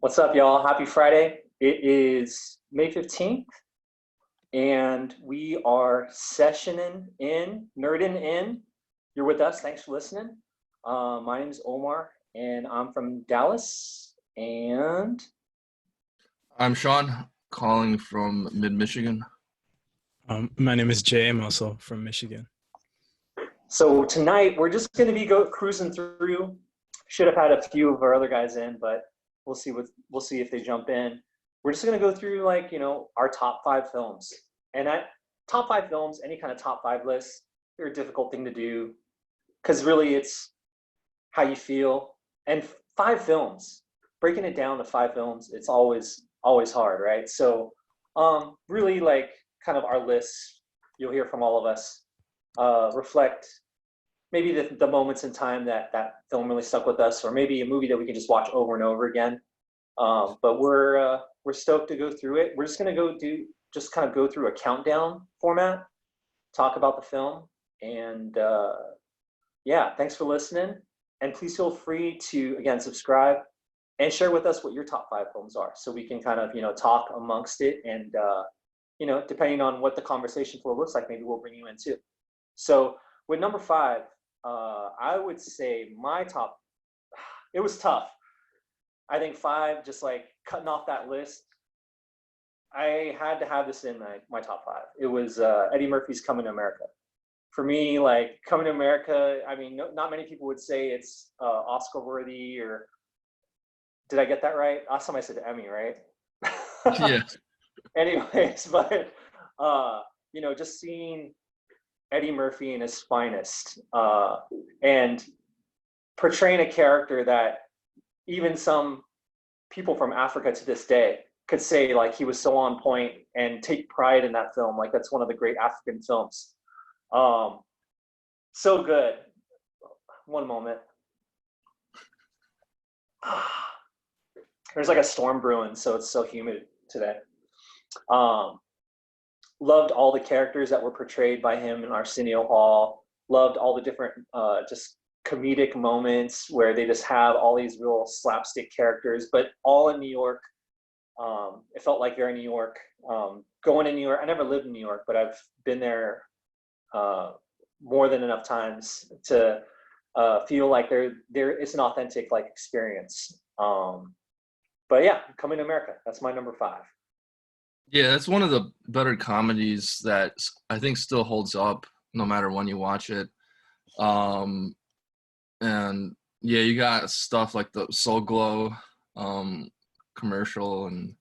What's up, y'all? Happy Friday. It is May 15th, and we are sessioning in, Nerdin'In. You're with us. Thanks for listening. My name is Omar, and I'm from Dallas. And I'm Sean, calling from mid-Michigan. My name is Jay. I'm also from Michigan. so tonight, we're just going to be cruising through. Should have had a few of our other guys in, but we'll see if they jump in. We're just gonna go through our top 5 films. And top 5 films, any kind of top 5 list, they're a difficult thing to do because really it's how you feel. And 5 films, breaking it down to 5 films, it's always hard, right? So really kind of our lists, you'll hear from all of us, reflect maybe the moments in time that film really stuck with us, or maybe a movie that we can just watch over and over again. But we're stoked to go through it. We're just gonna go through a countdown format, talk about the film, and thanks for listening. And please feel free to again subscribe and share with us what your top 5 films are, so we can kind of talk amongst it, and depending on what the conversation flow looks like, maybe we'll bring you in too. So with number 5. I would say my top, it was tough. I think 5, just like cutting off that list, I had to have this in my top 5. It was Eddie Murphy's Coming to America. For me, Coming to America, I mean, not many people would say it's Oscar worthy, or did I get that right? Last time I said Emmy, right? Yeah. Anyways, but just seeing Eddie Murphy in his finest, and portraying a character that even some people from Africa to this day could say he was so on point and take pride in that film. That's one of the great African films. So good. One moment. There's a storm brewing, so it's so humid today. Loved all the characters that were portrayed by him in Arsenio Hall. Loved all the different just comedic moments where they just have all these real slapstick characters, but all in New York. It felt like very New York. Going to New York, I never lived in New York, but I've been there more than enough times to feel like there it's an authentic experience. But yeah, Coming to America, that's my number 5. Yeah, that's one of the better comedies that I think still holds up no matter when you watch it. And yeah, you got stuff like the Soul Glow commercial, and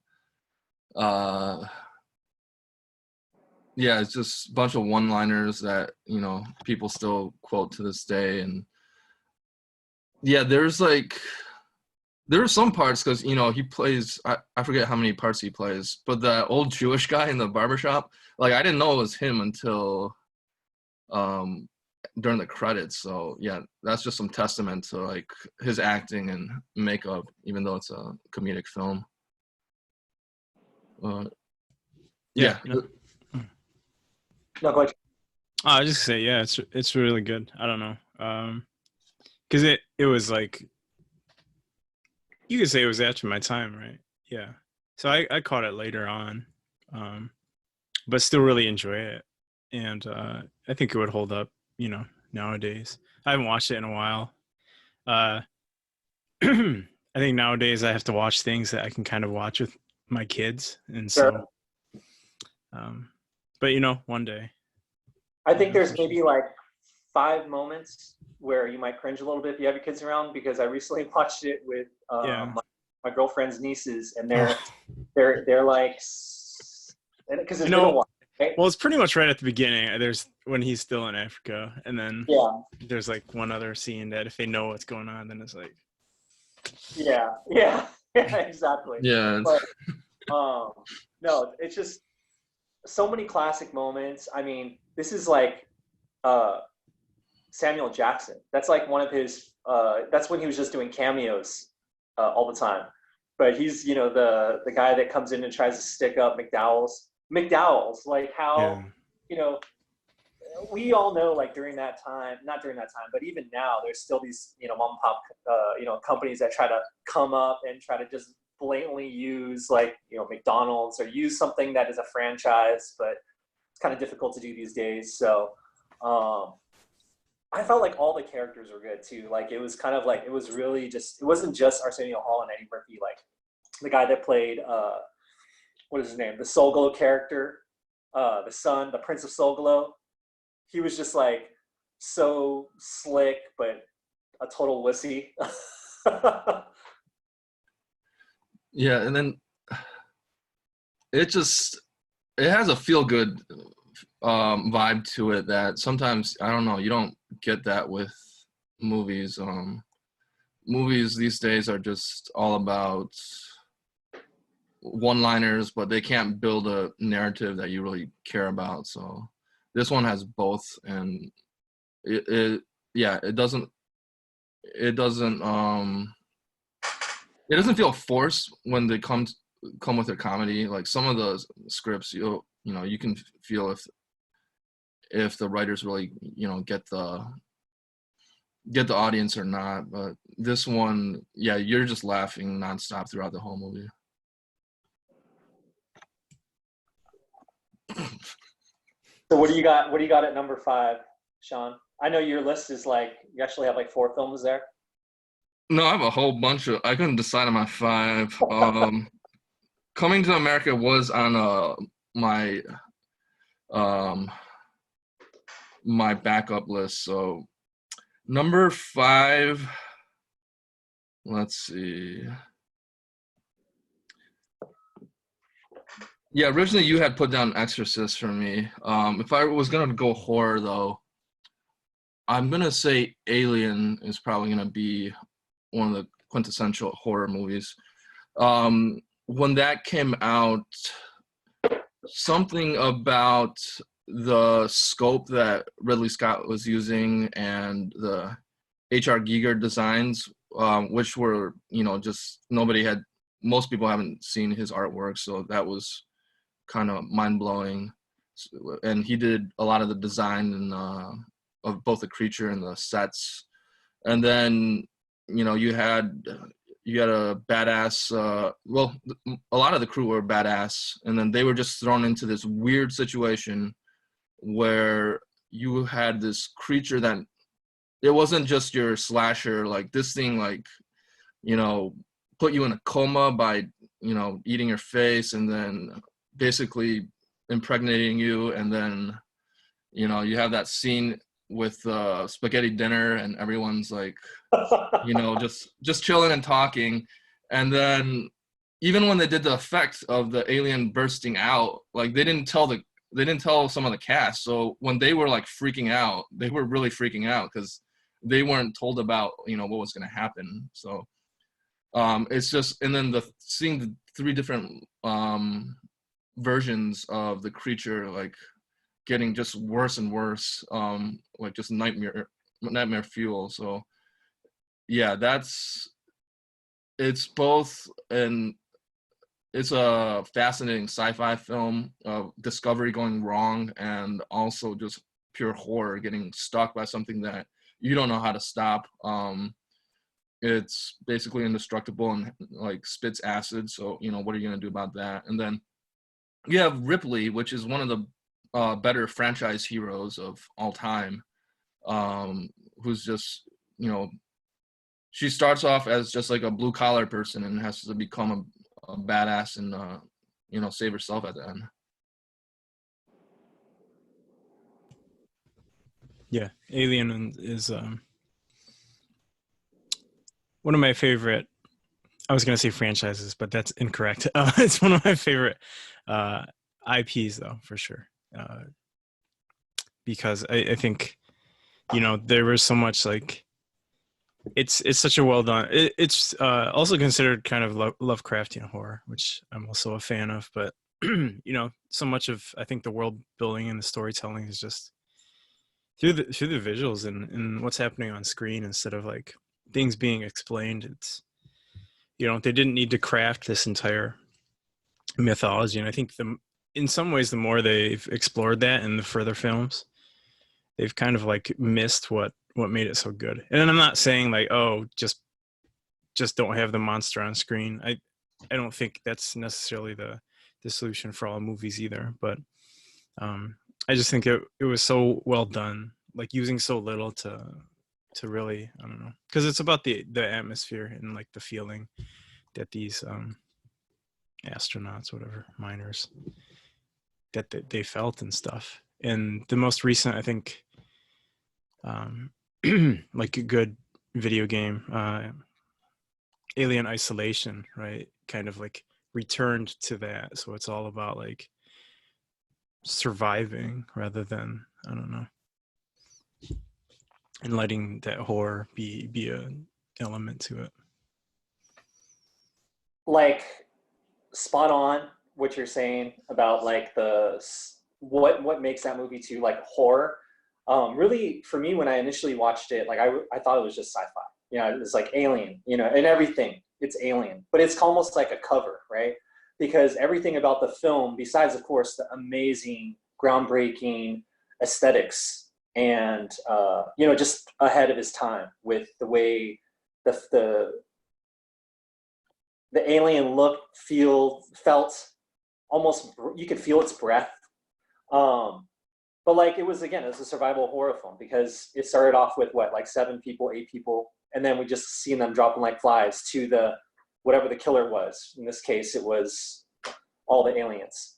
it's just a bunch of one-liners that people still quote to this day. And yeah, there are some parts, because he plays, I forget how many parts he plays, but the old Jewish guy in the barbershop, I didn't know it was him until during the credits. So yeah, that's just some testament to his acting and makeup, even though it's a comedic film. Yeah. No, go ahead. I was just say, yeah, it's really good. I don't know, because it was you could say it was after my time, right? Yeah. So I caught it later on, but still really enjoy it, and I think it would hold up, nowadays. I haven't watched it in a while. I think nowadays I have to watch things that I can kind of watch with my kids, and Sure. But one day. I think there's maybe 5 moments where you might cringe a little bit if you have your kids around, because I recently watched it with my girlfriend's nieces, and they're because there's been a while, right? Well, it's pretty much right at the beginning. There's when he's still in Africa, and then there's one other scene that if they know what's going on, then it's yeah, exactly. Yeah. But, no, it's just so many classic moments. I mean, this is Samuel Jackson. That's one of his. That's when he was just doing cameos all the time. But he's the guy that comes in and tries to stick up McDowell's. How we all know during that time, not during that time, but even now, there's still these mom and pop companies that try to come up and try to just blatantly use like, you know, McDonald's or use something that is a franchise, but it's kind of difficult to do these days. So I felt like all the characters were good too. Like it was kind of like, it was really just, it wasn't just Arsenio Hall and Eddie Murphy. Like the guy that played, what is his name? The Soul Glow character, the son, the Prince of Soul Glow. He was just like so slick, but a total wussy. Yeah, and then it has a feel good vibe to it that sometimes, I don't know, you don't get that with movies. Movies these days are just all about one-liners, but they can't build a narrative that you really care about. So this one has both, and it doesn't feel forced when they come with their comedy. Like some of the scripts, you can feel if the writers really, get the audience or not. But this one, yeah, you're just laughing nonstop throughout the whole movie. So what do you got? What do you got at number 5, Sean? I know your list is like, you actually have like 4 films there. No, I have a whole bunch of. I couldn't decide on my 5. Coming to America was on my my backup list. So number 5. Let's see. Yeah, originally you had put down Exorcist for me. If I was gonna go horror though, I'm gonna say Alien is probably gonna be one of the quintessential horror movies. When that came out, something about the scope that Ridley Scott was using and the H.R. Giger designs, which were, just most people haven't seen his artwork, so that was kind of mind-blowing. And he did a lot of the design of both the creature and the sets. And then, you had a badass, a lot of the crew were badass, and then they were just thrown into this weird situation where you had this creature that, it wasn't just your slasher, like this thing, like, put you in a coma by, eating your face and then basically impregnating you. And then, you have that scene with spaghetti dinner and everyone's like, just chilling and talking. And then even when they did the effect of the alien bursting out, like they didn't tell some of the cast. So when they were like freaking out, they were really freaking out because they weren't told about, what was going to happen. So it's just, and then seeing the 3 different versions of the creature, like getting just worse and worse, like just nightmare fuel. So yeah, it's both, and it's a fascinating sci-fi film of discovery going wrong, and also just pure horror, getting stuck by something that you don't know how to stop. It's basically indestructible and like spits acid. So, what are you going to do about that? And then you have Ripley, which is one of the better franchise heroes of all time, who's just, she starts off as just like a blue collar person and has to become a badass and, save herself at the end. Yeah, Alien is one of my favorite. I was going to say franchises, but that's incorrect. It's one of my favorite IPs, though, for sure. Because I think, there was so much like, it's such a well done. It's also considered kind of Lovecraftian horror, which I'm also a fan of. But so much of, I think, the world building and the storytelling is just through the visuals and what's happening on screen instead of like things being explained. It's, they didn't need to craft this entire mythology, and I think in some ways the more they've explored that in the further films, they've kind of like missed what made it so good. And I'm not saying like, oh, just don't have the monster on screen. I don't think that's necessarily the solution for all movies either. But I just think it was so well done, like using so little to really, I don't know, because it's about the atmosphere and like the feeling that these astronauts, whatever, miners, that they felt and stuff. And the most recent, I think, like a good video game, Alien Isolation, right? Kind of like returned to that. So it's all about like surviving rather than, I don't know, and letting that horror be an element to it. Like, spot on what you're saying about like what makes that movie too like horror. Really, for me, when I initially watched it, like I thought it was just sci-fi. You know, it's like Alien, you know, and everything. It's Alien, but it's almost like a cover, right? Because everything about the film, besides of course the amazing, groundbreaking aesthetics and you know, just ahead of his time with the way the alien look, felt almost, you could feel its breath. But like it was a survival horror film because it started off with what, like 7 people, 8 people, and then we just seen them dropping like flies to the whatever the killer was. In this case, it was all the aliens.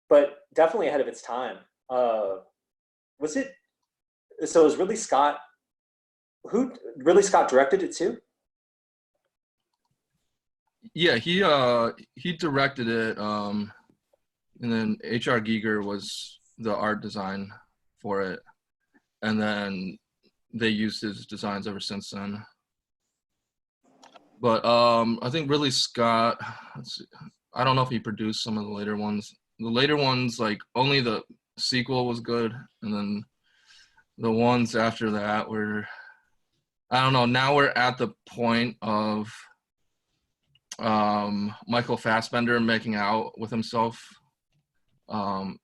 But definitely ahead of its time. Was it? So it was Ridley Scott. Who Ridley Scott directed it too? Yeah, he directed it, and then H.R. Giger was the art design for it, and then they used his designs ever since then. But I think Ridley Scott, let's see, I don't know if he produced some of the later ones. The later ones, like only the sequel was good, and then the ones after that were, I don't know. Now we're at the point of Michael Fassbender making out with himself.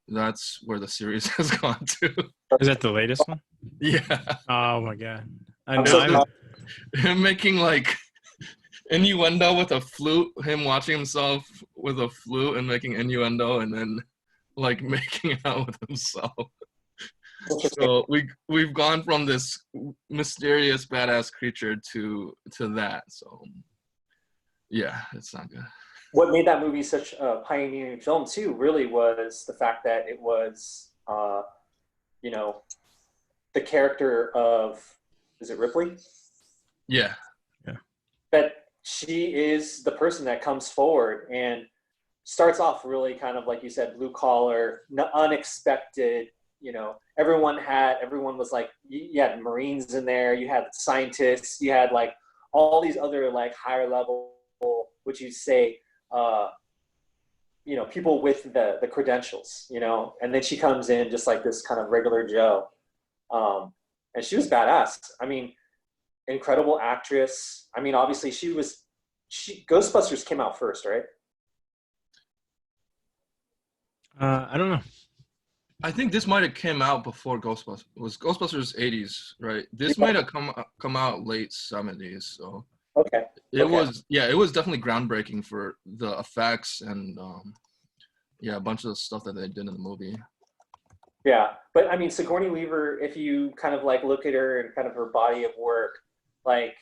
That's where the series has gone to. Is that the latest one? Yeah. Oh my god! Him making like innuendo with a flute, him watching himself with a flute and making innuendo, and then like making out with himself. So we've gone from this mysterious badass creature to that. So yeah, it's not good. What made that movie such a pioneering film too really was the fact that it was you know, the character of, is it Ripley? Yeah. That she is the person that comes forward and starts off really kind of like you said, blue collar, unexpected. You know, everyone was like, you had Marines in there, you had scientists, you had like all these other like higher level, what you say, you know, people with the credentials, you know, and then she comes in just like this kind of regular Joe. And she was badass. I mean, incredible actress. I mean, obviously Ghostbusters came out first, right? I don't know. I think this might have came out before Ghostbusters. It was Ghostbusters 80s, right? This might have come out late 70s. So Okay. it was definitely groundbreaking for the effects and a bunch of the stuff that they did in the movie. Yeah, but I mean, Sigourney Weaver, if you kind of like look at her and kind of her body of work, like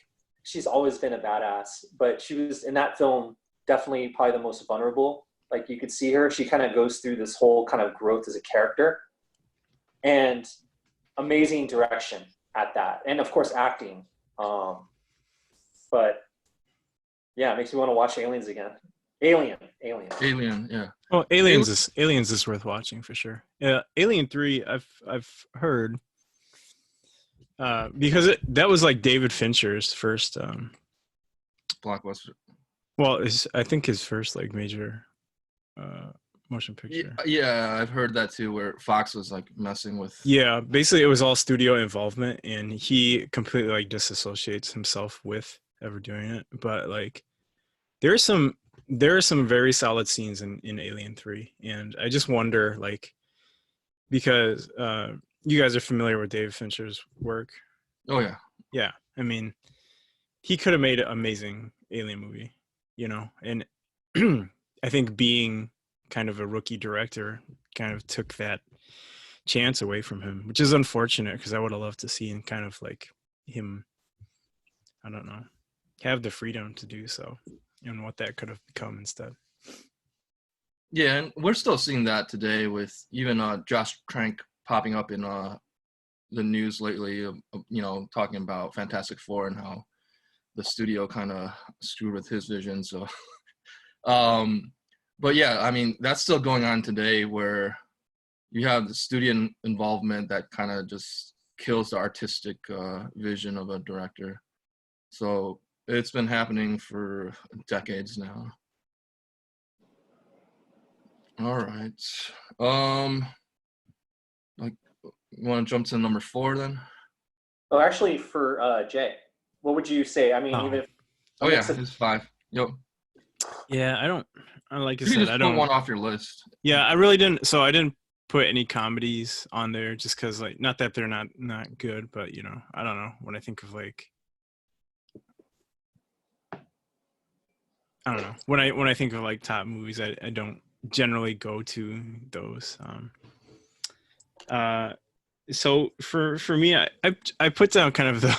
she's always been a badass, but she was in that film definitely probably the most vulnerable. Like you could see her, she kind of goes through this whole kind of growth as a character, and amazing direction at that, and of course acting. But yeah, it makes me want to watch Aliens again. Alien, yeah. Oh, Aliens is worth watching for sure. Yeah, Alien 3, I've heard, because that was like David Fincher's first blockbuster. Well, I think his first like major motion picture. Yeah, I've heard that too, where Fox was like messing with. Yeah, basically it was all studio involvement, and he completely like disassociates himself with ever doing it. But like, there are some very solid scenes in Alien 3, and I just wonder, like, because you guys are familiar with David Fincher's work. Oh yeah. Yeah, I mean, he could have made an amazing alien movie, you know, and I think being kind of a rookie director kind of took that chance away from him, which is unfortunate because I would have loved to see kind of like him, I don't know, have the freedom to do so and what that could have become instead. Yeah, and we're still seeing that today with even Josh Trank popping up in the news lately, you know, talking about Fantastic Four and how the studio kind of screwed with his vision. So, but yeah, I mean, that's still going on today where you have the studio involvement that kind of just kills the artistic vision of a director. So it's been happening for decades now. All right. Like, you want to jump to number 4 then? Oh, actually, for Jay, what would you say? I mean, even if Oh yeah, it's 5. Yep. Yeah, like I You said, just I put don't. one off your list. Yeah, I really didn't. So I didn't put any comedies on there just because, like, not that they're not good, but you know, I don't know. When I think of like, I don't know. When I think of like top movies, I don't generally go to those. So for me, I put down kind of the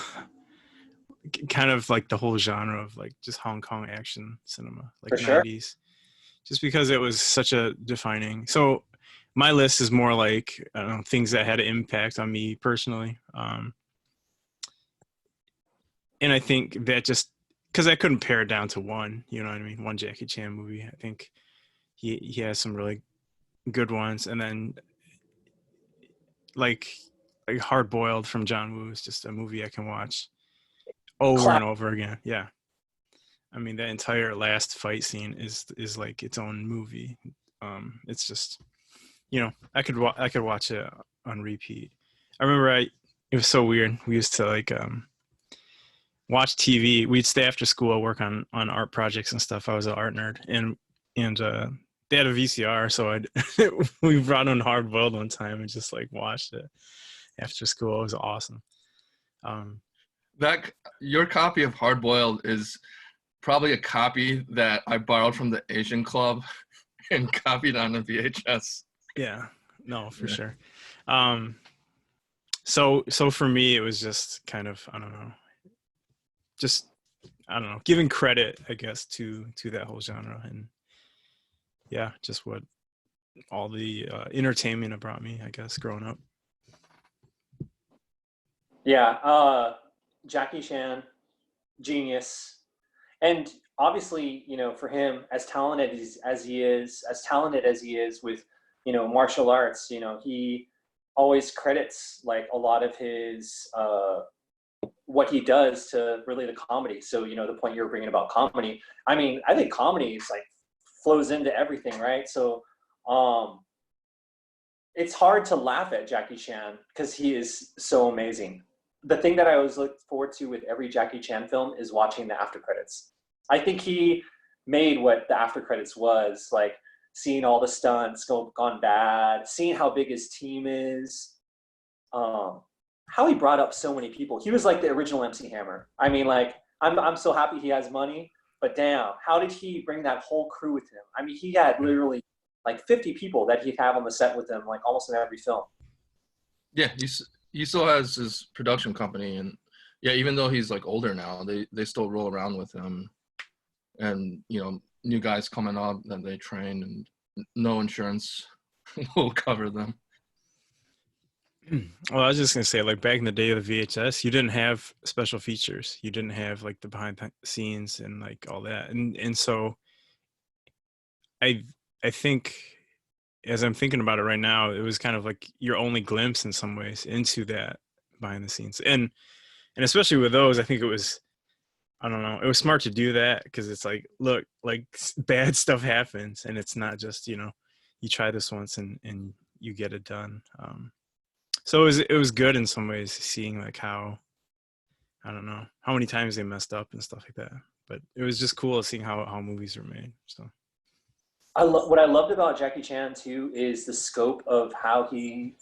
kind of like the whole genre of like just Hong Kong action cinema, like for sure. 90s, just because it was such a defining. So my list is more like, I don't know, things that had an impact on me personally. And I think that just because I couldn't pare it down to one, you know what I mean? One Jackie Chan movie. I think he has some really good ones. And then like Hard Boiled from John Woo is just a movie I can watch over and over again. Yeah. I mean, that entire last fight scene is like its own movie. It's just, you know, I could watch it on repeat. I remember it was so weird. We used to like watch TV. We'd stay after school, work on art projects and stuff. I was an art nerd, and they had a VCR, so we brought on Hard Boiled one time and just like watched it after school. It was awesome. That your copy of Hard Boiled is probably a copy that I borrowed from the Asian Club and copied on the VHS. Yeah, no, for sure. So for me, it was just kind of, I don't know, giving credit, I guess, to that whole genre, and yeah, just what all the entertainment it brought me, I guess, growing up. Yeah, Jackie Chan, genius, and obviously, you know, for him, as talented as he is with, you know, martial arts, you know, he always credits like a lot of his what he does to really the comedy. So, you know, the point you were bringing about comedy, I mean, I think comedy is like flows into everything, right? So it's hard to laugh at Jackie Chan because he is so amazing. The thing that I always look forward to with every Jackie Chan film is watching the after credits. I think he made what the after credits was, like seeing all the stunts gone bad, seeing how big his team is, how he brought up so many people. He was like the original MC Hammer. I mean, like, I'm so happy he has money, but damn, how did he bring that whole crew with him? I mean, he had literally like 50 people that he'd have on the set with him, like almost in every film. Yeah, he still has his production company, and yeah, even though he's like older now, they still roll around with him, and you know, new guys coming up that they train, and no insurance will cover them. Well, I was just gonna say, like back in the day of the VHS, you didn't have special features. You didn't have like the behind the scenes and like all that, and so I think, as I'm thinking about it right now, it was kind of like your only glimpse in some ways into that behind the scenes, and especially with those, I think it was, I don't know, it was smart to do that because it's like, look, like bad stuff happens, and it's not just, you know, you try this once and you get it done. So it was good in some ways, seeing like how, I don't know, how many times they messed up and stuff like that. But it was just cool seeing how movies are made. So What I loved about Jackie Chan too is the scope of how he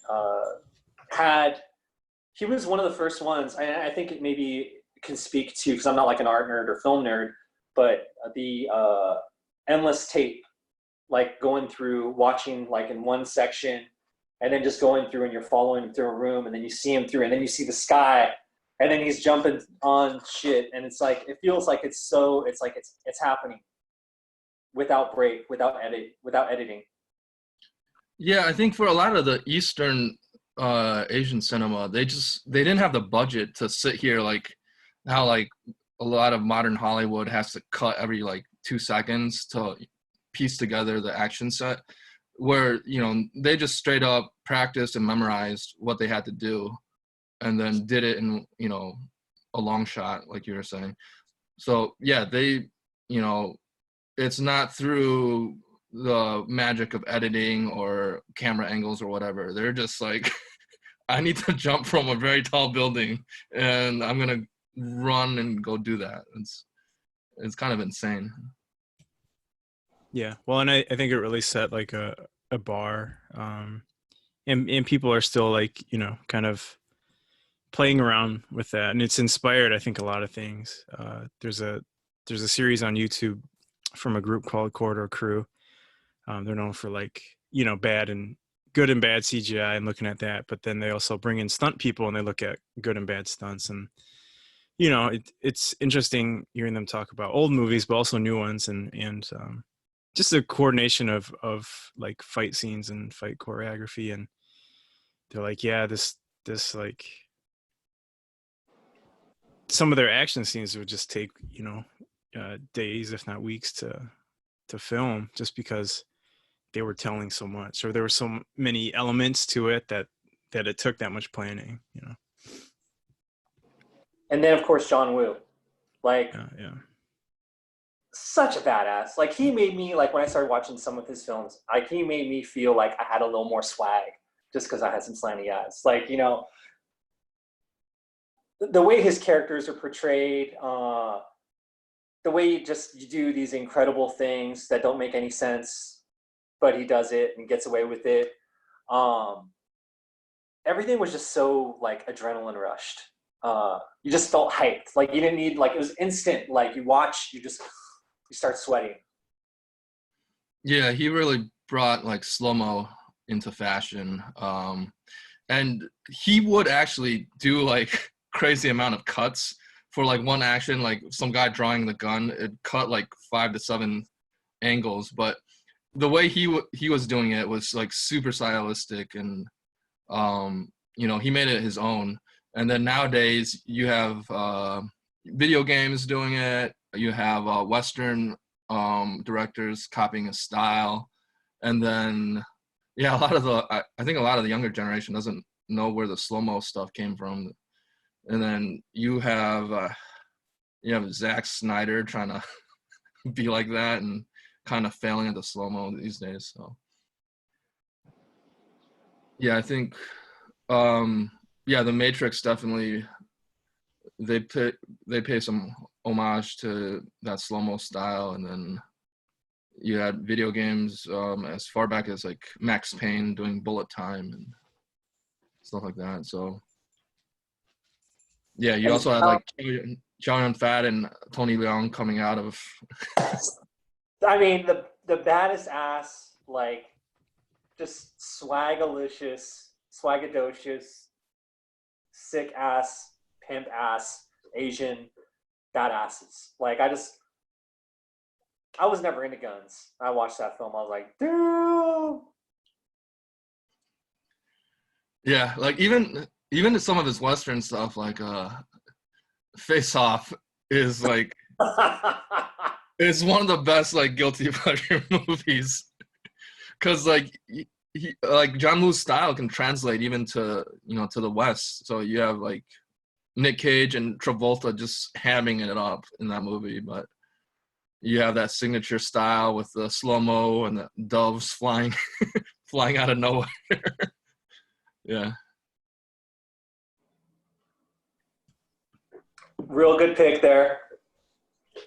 he was one of the first ones. I think it maybe can speak to, because I'm not like an art nerd or film nerd, but the endless tape, like going through, watching like in one section, and then just going through and you're following him through a room, and then you see him through, and then you see the sky, and then he's jumping on shit, and it's like, it feels like it's happening without break, without editing. Yeah, I think for a lot of the Eastern Asian cinema, they didn't have the budget to sit here like how like a lot of modern Hollywood has to cut every like 2 seconds to piece together the action set, where they just straight up practiced and memorized what they had to do and then did it in a long shot, like you were saying. So yeah, they it's not through the magic of editing or camera angles or whatever. They're just like, I need to jump from a very tall building and I'm gonna run and go do that. It's kind of insane. Yeah, well, and I think it really set like a bar, and people are still like kind of playing around with that, and it's inspired I think a lot of things. There's a series on YouTube from a group called Corridor Crew. They're known for like bad and good and bad CGI and looking at that, but then they also bring in stunt people and they look at good and bad stunts, and it's interesting hearing them talk about old movies but also new ones, and just the coordination of like fight scenes and fight choreography. And they're like, yeah, this like some of their action scenes would just take days if not weeks to film, just because they were telling so much, or there were so many elements to it that it took that much planning. And then of course John Woo, like Yeah. such a badass. Like he made me, like when I started watching some of his films, like he made me feel like I had a little more swag just because I had some slanty eyes. Like the way his characters are portrayed, the way you do these incredible things that don't make any sense, but he does it and gets away with it. Everything was just so like adrenaline rushed. You just felt hyped. Like you didn't need, like it was instant. Like you watch, you start sweating. Yeah, he really brought like slow-mo into fashion. And he would actually do like crazy amount of cuts for like one action, like some guy drawing the gun, it cut like 5 to 7 angles, but the way he was doing it was like super stylistic, and he made it his own. And then nowadays you have video games doing it, you have Western directors copying his style, and then yeah, I think a lot of the younger generation doesn't know where the slow-mo stuff came from. And then you have Zack Snyder trying to be like that and kind of failing at the slow-mo these days. So yeah, I think The Matrix definitely, they pay some homage to that slow-mo style. And then you had video games as far back as like Max Payne doing bullet time and stuff like that. So yeah, you also had like Chow Yun-Fat and Tony Leung coming out of. I mean, the baddest ass, like just swagadocious, sick ass, pimp ass, Asian badasses. Like I was never into guns. I watched that film. I was like, dude. Yeah, like even some of his Western stuff, like Face Off, is like it's one of the best like guilty pleasure movies, because like like John Woo's style can translate even to to the West. So you have like Nick Cage and Travolta just hamming it up in that movie, but you have that signature style with the slow-mo and the doves flying flying out of nowhere. Yeah. Real good pick there.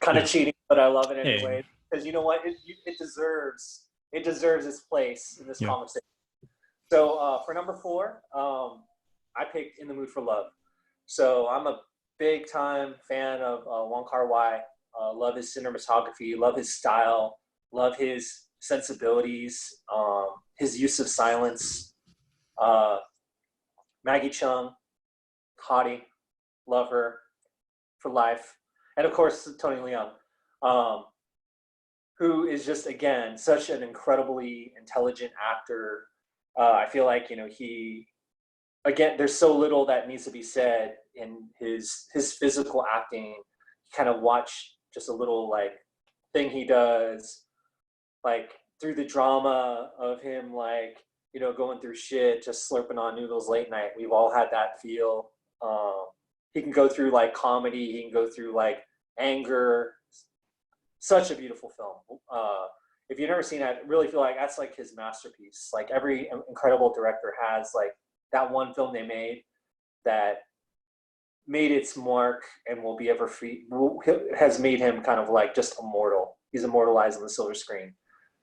Kind of cheating, but I love it anyway. Hey. Because you know what? It deserves its place in this Yeah. conversation. So for number 4, I picked In the Mood for Love. So I'm a big time fan of Wong Kar-wai. Love his cinematography, love his style, love his sensibilities, his use of silence. Maggie Chung, hottie, love her for life. And of course, Tony Leung, who is just, again, such an incredibly intelligent actor. I feel like, again, there's so little that needs to be said in his physical acting. Kind of watch just a little like thing he does, like through the drama of him, like, going through shit, just slurping on noodles late night. We've all had that feel. He can go through like comedy. He can go through like anger. Such a beautiful film. If you've never seen it, I really feel like that's like his masterpiece. Like every incredible director has like that one film they made that made its mark and will be ever free, has made him kind of like just immortal. He's immortalized on the silver screen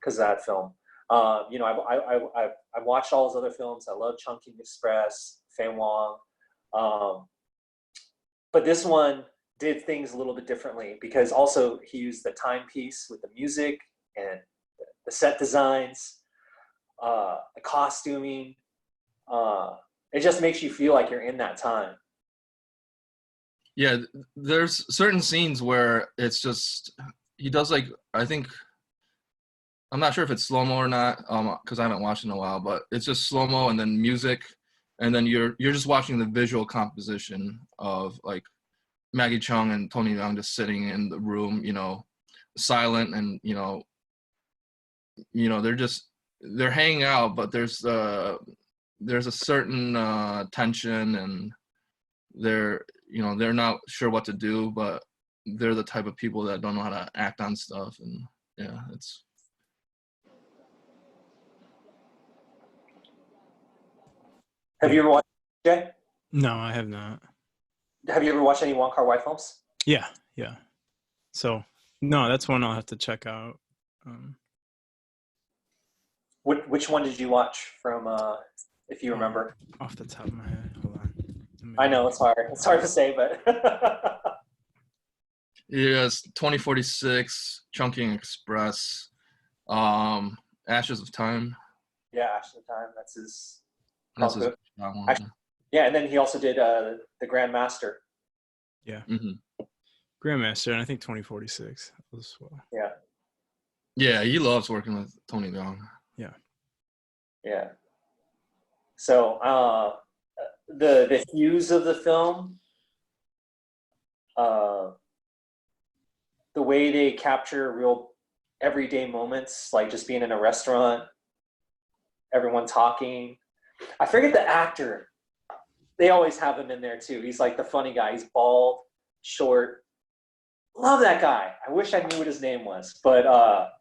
because of that film. I've watched all his other films. I love Chungking Express, Fan Wong. But this one did things a little bit differently because also he used the timepiece with the music and the set designs, the costuming. It just makes you feel like you're in that time. Yeah, there's certain scenes where it's just, he does like, I think, I'm not sure if it's slow-mo or not, because I haven't watched in a while, but it's just slow-mo and then music, and then you're just watching the visual composition of like Maggie Chung and Tony Leung just sitting in the room, silent, and they're hanging out, but there's a certain tension, and they're not sure what to do, but they're the type of people that don't know how to act on stuff, and yeah, it's. Have you ever watched Jay? No, I have not. Have you ever watched any Wong Kar-wai films? Yeah. So, no, that's one I'll have to check out. Which one did you watch from, if you remember? Off the top of my head, hold on. I know it's hard. It's hard to say, but Yes, 2046, Chungking Express, Ashes of Time. yeah, Ashes of Time. That's his. That's his one. one. Actually, yeah, and then he also did the Grandmaster. Yeah. Mm-hmm. Grandmaster, and I think 2046 as well. Yeah. Yeah, he loves working with Tony Leung. Yeah. So the hues of the film, the way they capture real everyday moments, like just being in a restaurant, everyone talking. I forget the actor. They always have him in there too. He's like the funny guy. He's bald, short. Love that guy. I wish I knew what his name was, but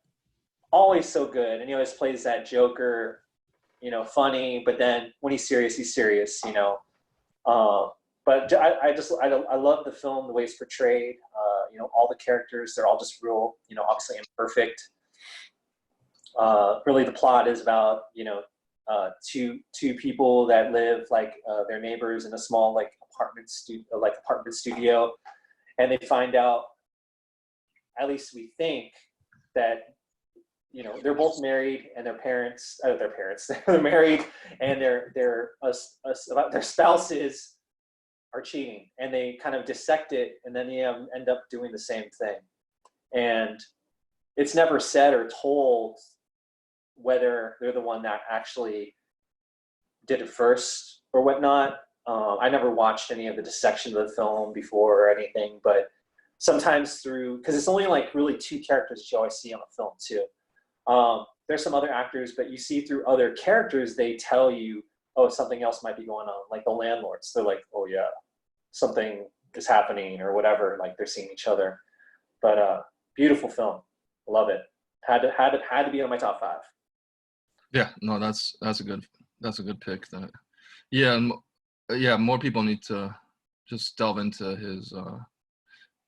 always so good. And he always plays that Joker, funny, but then when he's serious, he's serious, But I love the film, the way it's portrayed. All the characters, they're all just real, obviously imperfect. Really, the plot is about, two people that live like their neighbors in a small like apartment studio, and they find out, at least we think, that they're both married, and their parents they're married, and their spouses are cheating, and they kind of dissect it, and then they end up doing the same thing, and it's never said or told whether they're the one that actually did it first or whatnot. I never watched any of the dissection of the film before or anything, but sometimes because it's only like really two characters that you always see on a film too. There's some other actors, but you see through other characters, they tell you, oh, something else might be going on. Like the landlords, they're like, oh yeah, something is happening or whatever. Like they're seeing each other. But beautiful film, love it. Had to be on my top 5. Yeah, no, that's a good pick. More people need to just delve into his.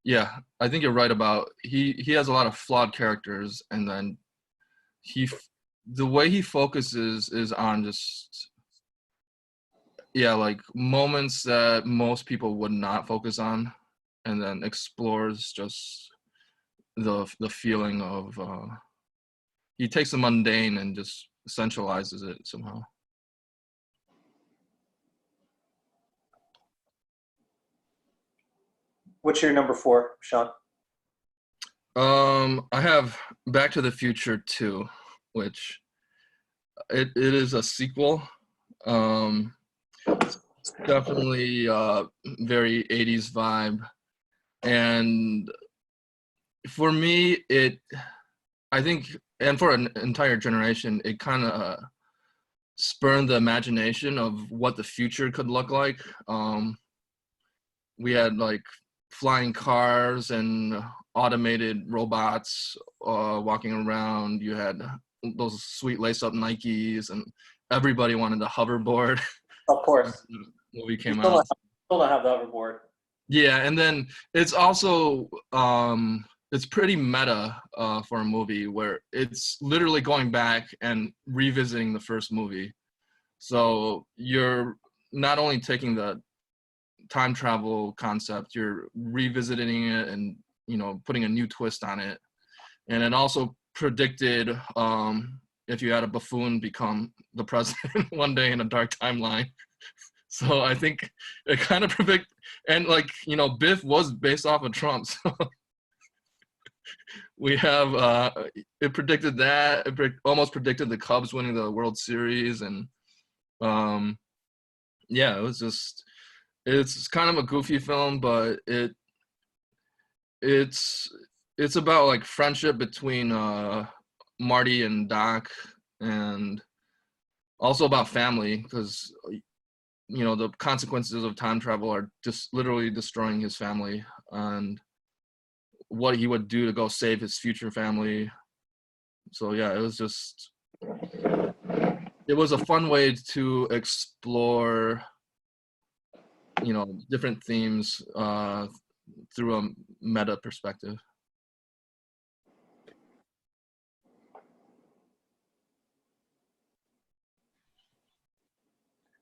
Yeah, I think you're right about he has a lot of flawed characters, and then the way he focuses is on just yeah, like moments that most people would not focus on, and then explores just the feeling of he takes the mundane and just essentializes it somehow. What's your number 4, Sean? I have Back to the Future 2, which it is a sequel. Definitely very 80s vibe. And for me, I think, and for an entire generation, it kind of spurned the imagination of what the future could look like. We had like flying cars and automated robots walking around. You had those sweet lace-up Nikes, and everybody wanted a hoverboard. Of course. Movie came Still out. don't have the hoverboard. Yeah, and then it's also it's pretty meta for a movie where it's literally going back and revisiting the first movie. So you're not only taking the time travel concept, you're revisiting it and, you know, putting a new twist on it. And it also predicted if you had a buffoon become the president one day in a dark timeline. So I think it kind of predict, and like, you know, Biff was based off of Trump. So we have it predicted that. It almost predicted the Cubs winning the World Series, and yeah, it's kind of a goofy film, but it's about like friendship between Marty and Doc, and also about family, because, you know, the consequences of time travel are just literally destroying his family, and what he would do to go save his future family. So yeah, it was a fun way to explore, you know, different themes through a meta perspective.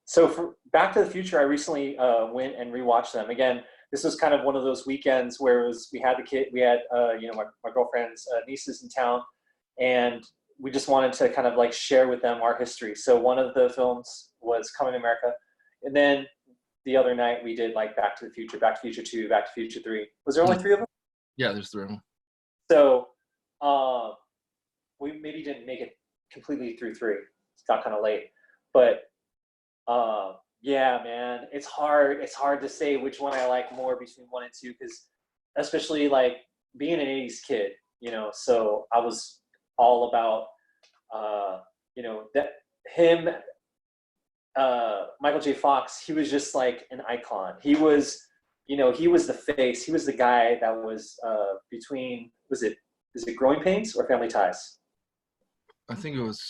So for Back to the Future, I recently went and rewatched them again. This was kind of one of those weekends where we had my girlfriend's nieces in town, and we just wanted to kind of like share with them our history. So one of the films was Coming to America, and then the other night we did like Back to the Future, Back to the Future 2, Back to the Future 3. Was there only 3 of them? Yeah, there's 3 of them. So we maybe didn't make it completely through 3. It got kind of late, but yeah, man, it's hard to say which one I like more between 1 and 2, because especially like being an 80s kid, you know, so I was all about you know, that him, Michael J. Fox. He was just like an icon. He was, you know, he was the face. He was the guy that was between, is it Growing Pains or Family Ties? I think it was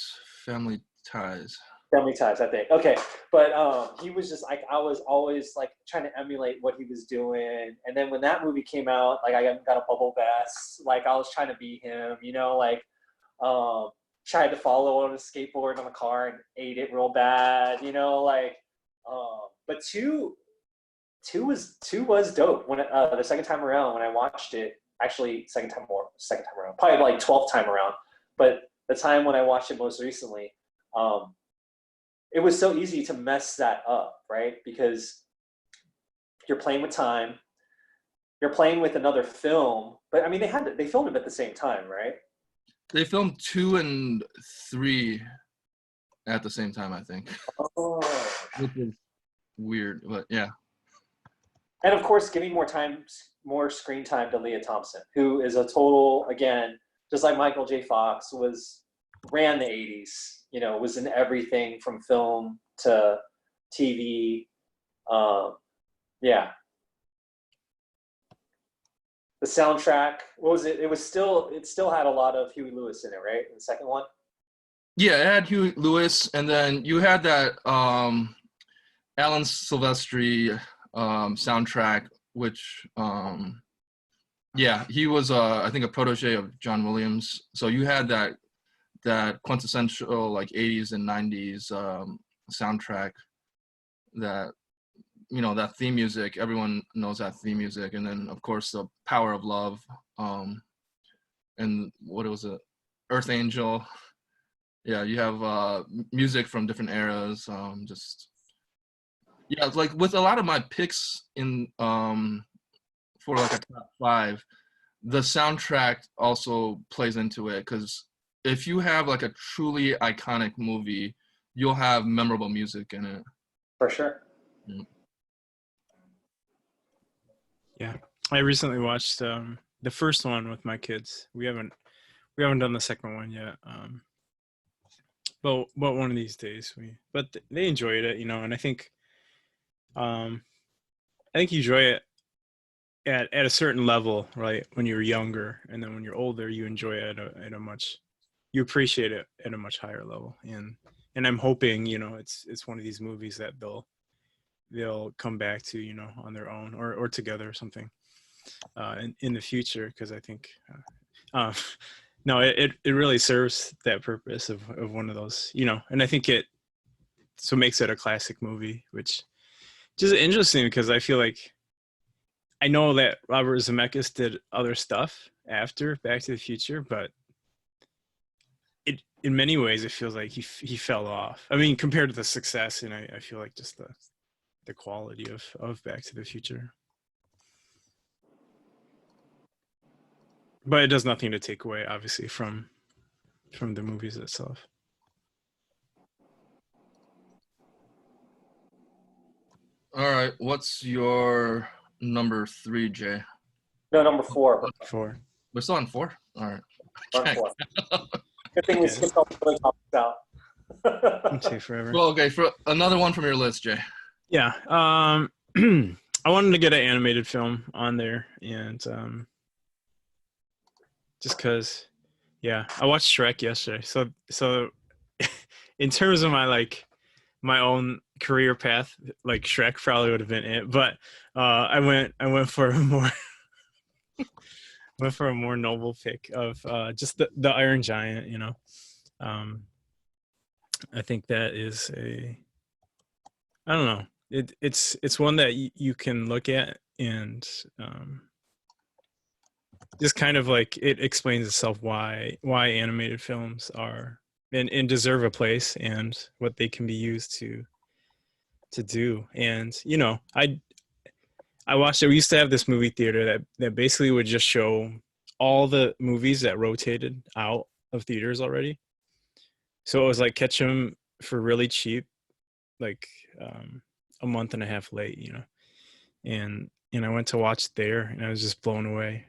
Family Ties. Family Ties, I think. Okay, but he was just like, I was always like trying to emulate what he was doing. And then when that movie came out, like I got a bubble vest, like I was trying to be him, you know, like tried to follow on a skateboard on the car and ate it real bad, you know, like. But two was dope. When the second time around, when I watched it, actually second time around, probably like 12th time around, but the time when I watched it most recently. It was so easy to mess that up, right? Because you're playing with time, you're playing with another film, but I mean, they filmed them at the same time, right? They filmed 2 and 3 at the same time, I think. Oh. Which is weird, but yeah. And of course, giving more screen time to Leah Thompson, who is a total, again, just like Michael J. Fox, ran the 80s. You know, was in everything from film to TV. Yeah. The soundtrack, what was it? It still had a lot of Huey Lewis in it, right? In the second one? Yeah, it had Huey Lewis, and then you had that Alan Silvestri soundtrack, which yeah, he was I think a protege of John Williams. So you had that quintessential like 80s and 90s soundtrack. that, you know, that theme music, everyone knows that theme music. And then of course the Power of Love, and what was it, Earth Angel. Yeah, you have music from different eras. Just yeah, like with a lot of my picks in for like a top 5, the soundtrack also plays into it, because if you have like a truly iconic movie, you'll have memorable music in it. For sure. Yeah, I recently watched the first one with my kids. We haven't done the second one yet. But one of these days they enjoyed it, you know, and I think you enjoy it at a certain level, right? When you're younger, and then when you're older, you enjoy it you appreciate it at a much higher level. And I'm hoping, you know, it's one of these movies that they'll come back to, you know, on their own or together or something in the future, because I think no, it really serves that purpose of one of those, you know, and I think it makes it a classic movie, which is interesting, because I feel like I know that Robert Zemeckis did other stuff after Back to the Future, but in many ways it feels like he fell off. I mean, compared to the success, and I feel like just the quality of Back to the Future. But it does nothing to take away, obviously, from the movies itself. All right, what's your number 3, Jay? No, number 4. 4. We're still on 4? All right. On 4. Good thing we skipped all the other topics out. Take forever. Well, okay, for another one from your list, Jay. Yeah. I wanted to get an animated film on there, and just because, yeah, I watched Shrek yesterday. So in terms of my own career path, like Shrek probably would have been it, but I went for a more noble pick of just the Iron Giant, you know. I think that is I don't know, it's one that you can look at, and just kind of like it explains itself why animated films are and deserve a place, and what they can be used to do. And you know, I watched it. We used to have this movie theater that basically would just show all the movies that rotated out of theaters already. So it was like catch them for really cheap, like a month and a half late, you know. And I went to watch there, and I was just blown away,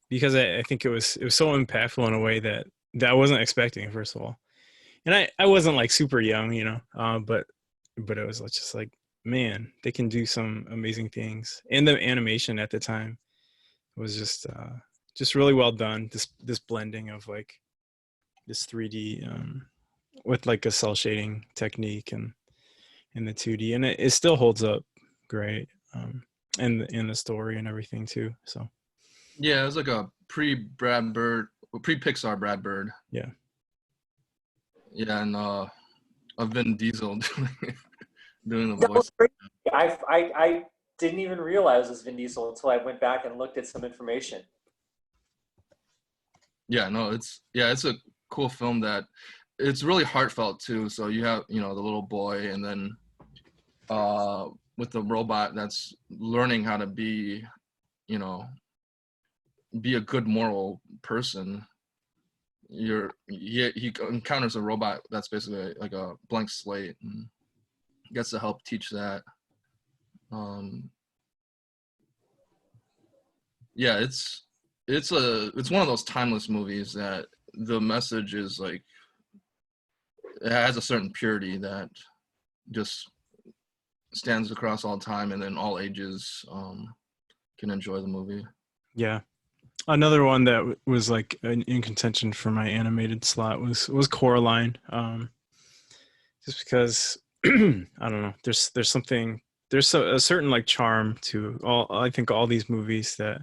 because I think it was so impactful in a way that I wasn't expecting, first of all. And I wasn't like super young, you know, but it was just like, man, they can do some amazing things. And the animation at the time was just really well done. This blending of like this 3D with like a cell shading technique and the 2D, and it still holds up great, and the story and everything too. So yeah, it was like a pre-Pixar Brad Bird. Yeah, and a Vin Diesel doing the That was voice. crazy. I didn't even realize it was Vin Diesel until I went back and looked at some information. Yeah, no, it's a cool film that it's really heartfelt too. So you have, you know, the little boy, and then with the robot that's learning how to be, you know, be a good moral person. He encounters a robot that's basically like a blank slate, and gets to help teach that. Yeah, it's one of those timeless movies that the message is like, it has a certain purity that just stands across all time, and then all ages can enjoy the movie. yeah. Another one that was like in contention for my animated slot was Coraline, just because I don't know. There's something. There's a certain like charm to I think all these movies, that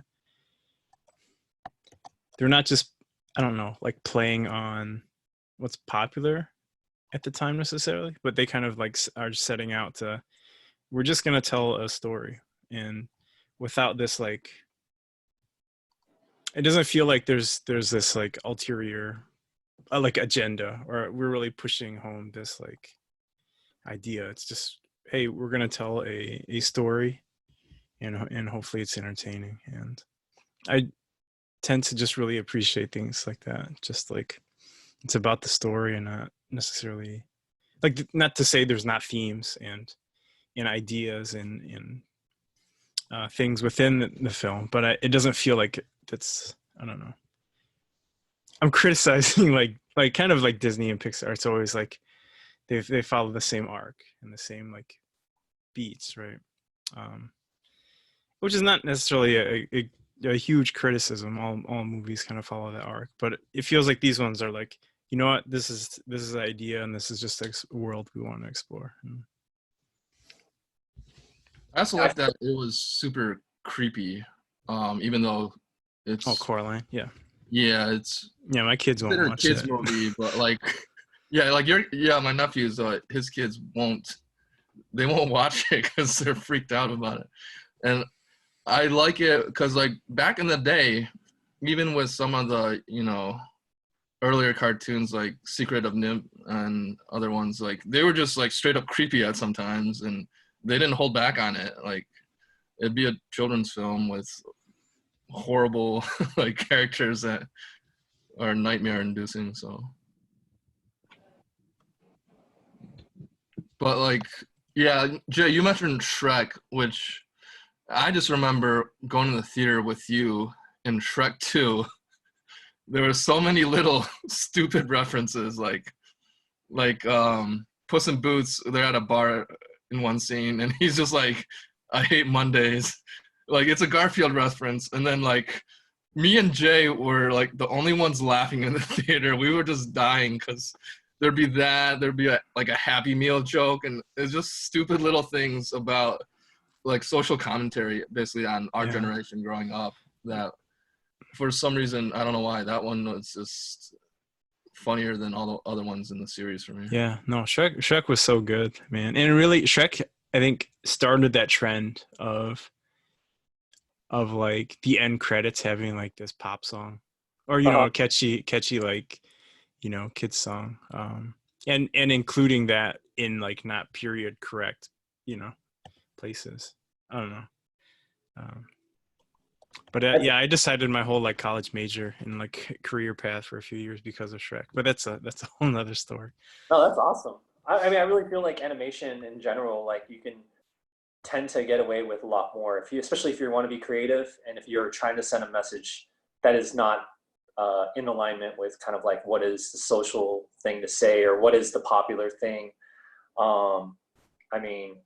they're not just, I don't know, like playing on what's popular at the time necessarily, but they kind of like are setting out to, we're just going to tell a story. And without this, like, it doesn't feel like there's this like ulterior like agenda, or we're really pushing home this like idea. It's just, hey, we're going to tell a story, and hopefully it's entertaining. And I tend to just really appreciate things like that. Just like, it's about the story and not necessarily, like, not to say there's not themes and ideas and things within the film, but it doesn't feel like that's, I don't know. I'm criticizing like kind of like Disney and Pixar. It's always like they follow the same arc and the same like beats, right? Which is not necessarily a huge criticism. All movies kind of follow that arc, but it feels like these ones are like, you know what, this is the idea, and this is just a world we want to explore. I also like that it was super creepy, even though it's Coraline, yeah, it's my kids won't considered a watch kids it. movie, but like like my nephews, his kids won't watch it because they're freaked out about it. And I like it because like back in the day, even with some of the earlier cartoons like Secret of NIMH and other ones, like they were just like straight up creepy at sometimes, and they didn't hold back on it. Like it'd be a children's film with horrible like characters that are nightmare inducing. So, but like, yeah, Jay, you mentioned Shrek, which I just remember going to the theater with you in Shrek 2. There were so many little stupid references, like Puss in Boots. They're at a bar in one scene, and he's just like, "I hate Mondays." Like it's a Garfield reference, and then like me and Jay were like the only ones laughing in the theater. We were just dying because there'd be like a Happy Meal joke, and it's just stupid little things about like social commentary, basically on our generation growing up. That for some reason, I don't know why, that one was just funnier than all the other ones in the series for me. Yeah, no, Shrek was so good, man. And really, Shrek, I think, started that trend of like the end credits having like this pop song, or a catchy like kids song, and including that in like not period correct places. I don't know. But I decided my whole like college major and like career path for a few years because of Shrek. But that's a whole nother story. No, that's awesome. I mean, I really feel like animation in general, like you can tend to get away with a lot more especially if you want to be creative and if you're trying to send a message that is not in alignment with kind of like what is the social thing to say or what is the popular thing. I mean,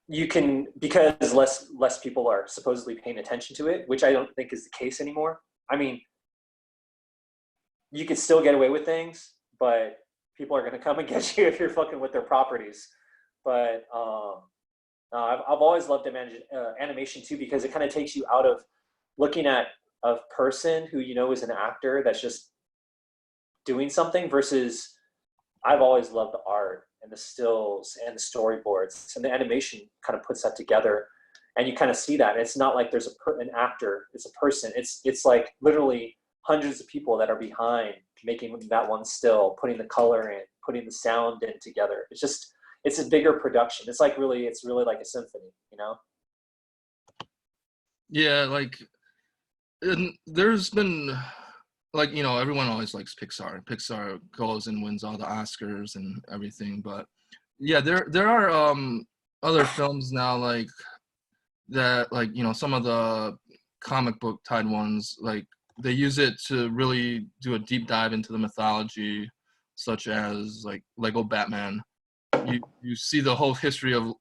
you can, because less people are supposedly paying attention to it, which I don't think is the case anymore. I mean, you could still get away with things, but people are going to come and get you if you're fucking with their properties. But I've always loved animation too, because it kind of takes you out of looking at a person who is an actor that's just doing something versus I've always loved the art and the stills and the storyboards, and the animation kind of puts that together, and you kind of see that. It's not like there's an actor, it's a person. It's like literally hundreds of people that are behind making that one still, putting the color in, putting the sound in together. It's a bigger production. It's really like a symphony, Yeah, like there's been like everyone always likes Pixar. Pixar goes and wins all the Oscars and everything, but yeah, there are other films now like that, like some of the comic book tied ones, like they use it to really do a deep dive into the mythology, such as like Lego Batman. You see the whole history of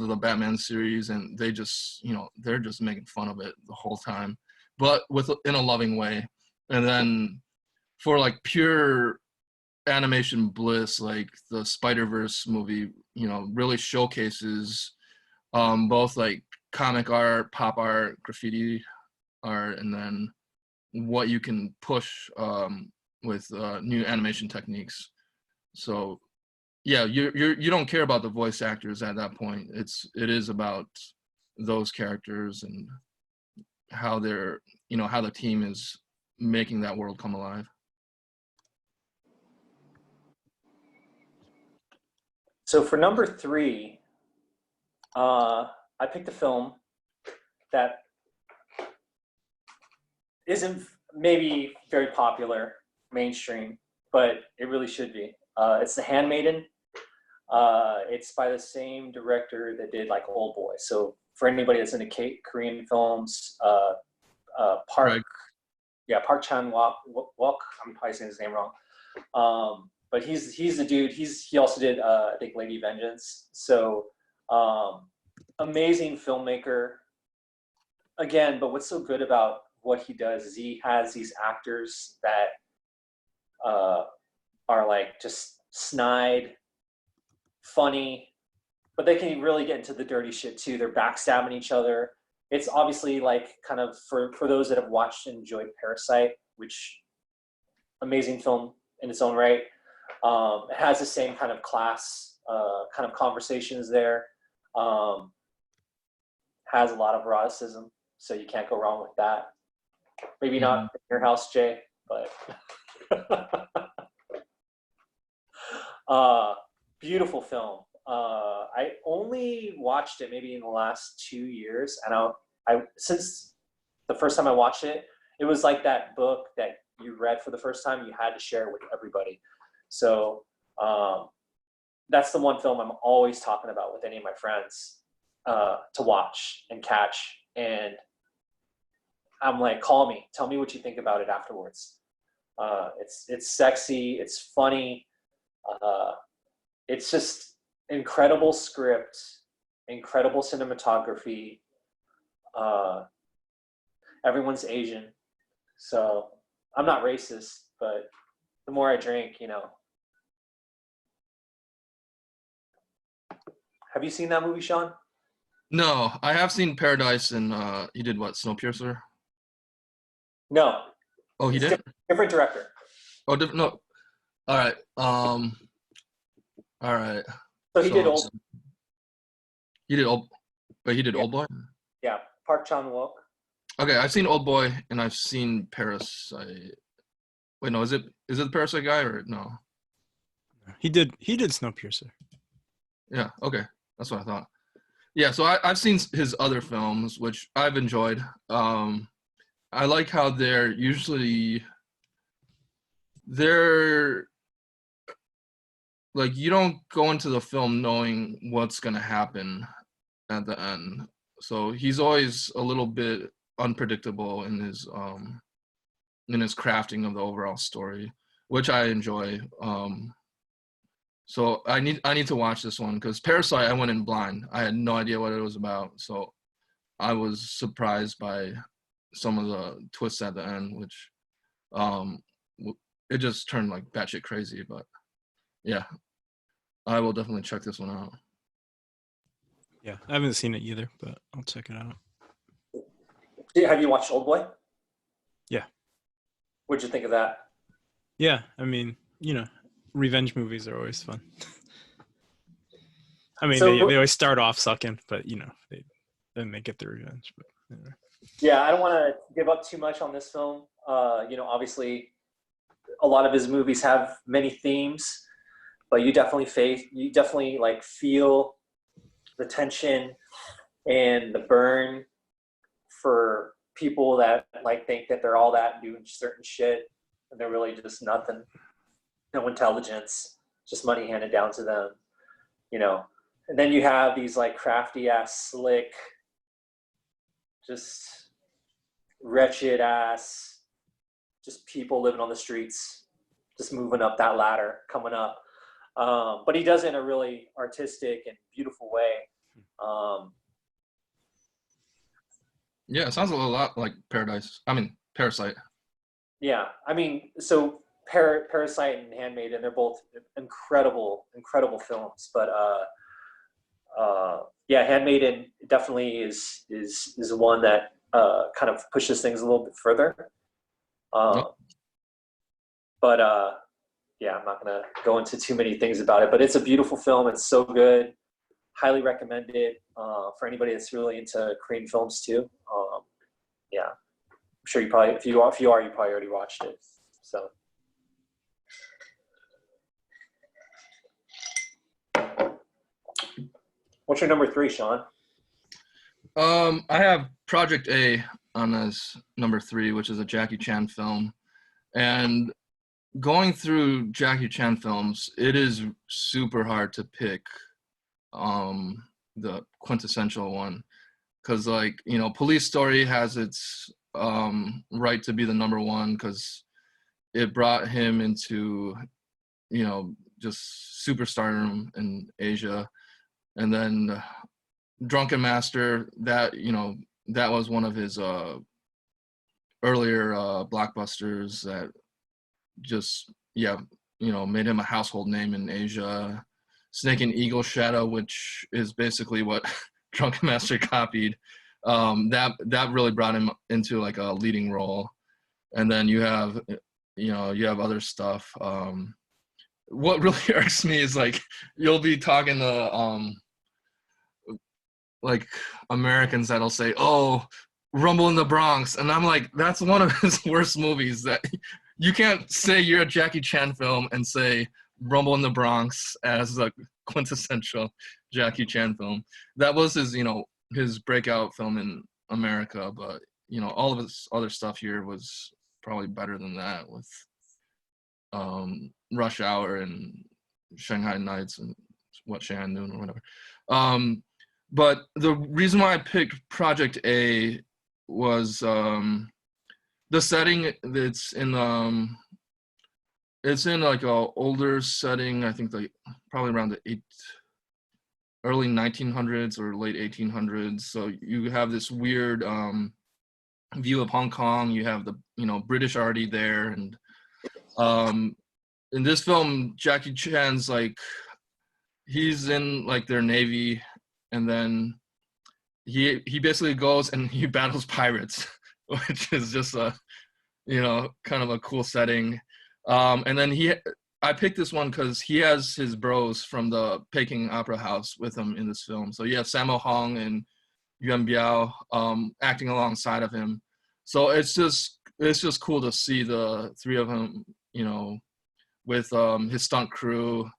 the Batman series, and they just they're just making fun of it the whole time, but in a loving way. And then for like pure animation bliss, like the Spider-Verse movie, really showcases both like comic art, pop art, graffiti art, and then what you can push with new animation techniques. So yeah, you don't care about the voice actors at that point. It is about those characters and how they're, how the team is making that world come alive. So for number 3, I picked a film that isn't maybe very popular, mainstream, but it really should be. It's The Handmaiden. It's by the same director that did like Old Boy. So for anybody that's into Korean films, Park Chan-wook. I'm probably saying his name wrong. But he's the dude. He also did I think Lady Vengeance. So amazing filmmaker. Again, but what's so good about what he does is he has these actors that are like just snide, funny, but they can really get into the dirty shit too. They're backstabbing each other. It's obviously like kind of for those that have watched and enjoyed Parasite, which amazing film in its own right. It has the same kind of class kind of conversations there. Has a lot of eroticism, so you can't go wrong with that. Maybe not in your house, Jay, but beautiful film. I only watched it maybe in the last 2 years, and I since the first time I watched it, it was like that book that you read for the first time. You had to share it with everybody. So that's the one film I'm always talking about with any of my friends to watch and catch. And I'm like, call me, tell me what you think about it afterwards. It's sexy, it's funny, it's just incredible script, incredible cinematography. Everyone's Asian, so I'm not racist, but the more I drink, Have you seen that movie, Sean? No, I have seen Paradise, and he did what, Snowpiercer? No. Oh, he did? Different director. Oh, different. No. All right. All right. So he did Old. He did Old. Wait, he did Old Boy. Yeah, Park Chan-wook. Okay, I've seen Old Boy, and I've seen Parasite. Wait, no, is it the Parasite guy or no? He did Snowpiercer. Yeah. Okay, that's what I thought. Yeah, so I've seen his other films, which I've enjoyed. I like how they're like, you don't go into the film knowing what's gonna happen at the end. So he's always a little bit unpredictable in his crafting of the overall story, which I enjoy. So I need to watch this one, because Parasite I went in blind. I had no idea what it was about, so I was surprised by some of the twists at the end, which it just turned like batshit crazy. But yeah, I will definitely check this one out. Yeah, I haven't seen it either, but I'll check it out. Have you watched Old Boy? Yeah. What'd you think of that? Yeah, I mean, revenge movies are always fun. I mean, they always start off sucking, but then they get the revenge. But anyway. Yeah, I don't want to give up too much on this film. Obviously, a lot of his movies have many themes, but you definitely like feel the tension and the burn for people that like think that they're all that and doing certain shit, and they're really just nothing. No intelligence, just money handed down to them, And then you have these like crafty ass, slick, just wretched ass, just people living on the streets, just moving up that ladder, coming up. But he does it in a really artistic and beautiful way. Yeah, it sounds a lot like Parasite. Yeah, I mean, so Parasite and Handmaiden, they're both incredible films. But yeah, Handmaiden definitely is one that kind of pushes things a little bit further. But yeah, I'm not gonna go into too many things about it. But it's a beautiful film. It's so good. Highly recommend it for anybody that's really into Korean films too. Yeah, I'm sure you probably, if you are, you probably already watched it. So. What's your number 3, Sean? I have Project A on as number 3, which is a Jackie Chan film. And going through Jackie Chan films, it is super hard to pick the quintessential one. Because, like, you know, Police Story has its right to be the number 1 because it brought him into, you know, just superstardom in Asia. And then Drunken Master, that, you know, that was one of his earlier blockbusters that just, yeah, you know, made him a household name in Asia. Snake and Eagle Shadow, which is basically what Drunken Master copied, that really brought him into like a leading role. And then you have, you know, you have other stuff. What really irks me is, like, you'll be talking to like Americans that'll say, "Oh, Rumble in the Bronx," and I'm like, that's one of his worst movies. That you can't say you're a Jackie Chan film and say Rumble in the Bronx as a quintessential Jackie Chan film. That was his, you know, his breakout film in America, but, you know, all of his other stuff here was probably better than that, with Rush Hour and Shanghai Nights and Shanghai Noon or whatever. But the reason why I picked Project A was the setting. It's in like a older setting. I think like probably around the early 1900s or late 1800s. So you have this weird view of Hong Kong. You have the, you know, British already there, and in this film, Jackie Chan's like, he's in like their navy, and then he basically goes and he battles pirates, which is just a, you know, kind of a cool setting. And then I picked this one because he has his bros from the Peking Opera House with him in this film. So you have Sammo Hung and Yuan Biao acting alongside of him. So it's just cool to see the three of them, you know, with his stunt crew,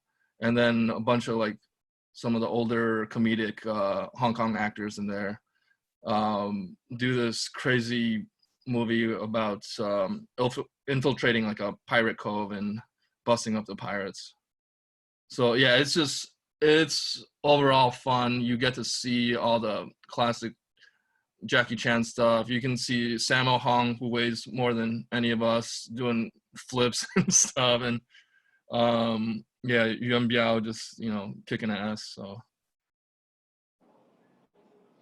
and then a bunch of like some of the older comedic Hong Kong actors in there, do this crazy movie about infiltrating like a pirate cove and busting up the pirates. So yeah, it's overall fun. You get to see all the classic Jackie Chan stuff. You can see Sammo Hung, who weighs more than any of us, doing flips and stuff, and yeah, Yuan Biao just, you know, kicking ass. So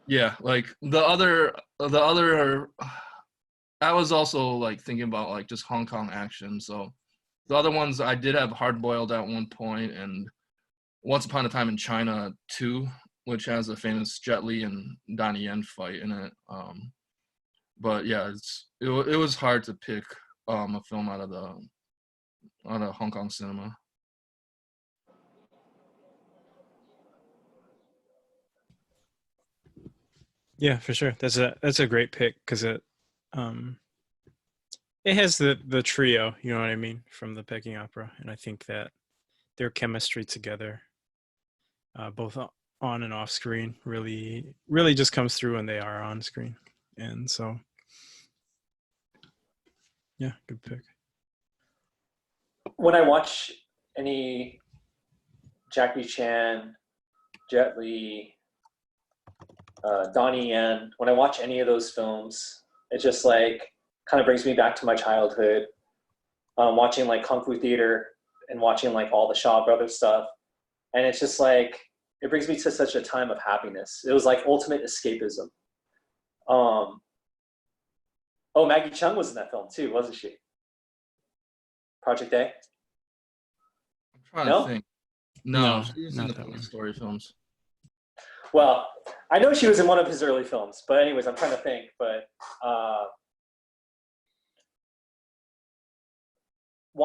yeah, like the other I was also like thinking about like just Hong Kong action. So the other ones, I did have Hard Boiled at one point, and Once Upon a Time in China 2, which has a famous Jet Li and Donnie Yen fight in it. But yeah, it was hard to pick a film out of Hong Kong cinema. Yeah, for sure. That's a great pick because um it has the trio, you know what I mean, from the Peking Opera, and I think that their chemistry together, both on and off screen, really just comes through when they are on screen. And so, yeah, good pick. When I watch any Jackie Chan, Jet Li, Donnie Yen, when I watch any of those films, it just like kind of brings me back to my childhood, watching like Kung Fu Theater and watching like all the Shaw Brothers stuff. And it's just like, it brings me to such a time of happiness. It was like ultimate escapism. Oh, Maggie Cheung was in that film too, wasn't she? Project A? I'm trying No? to think. No, She was in not the that Police one. Story films. Well, I know she was in one of his early films, but anyways, I'm trying to think. But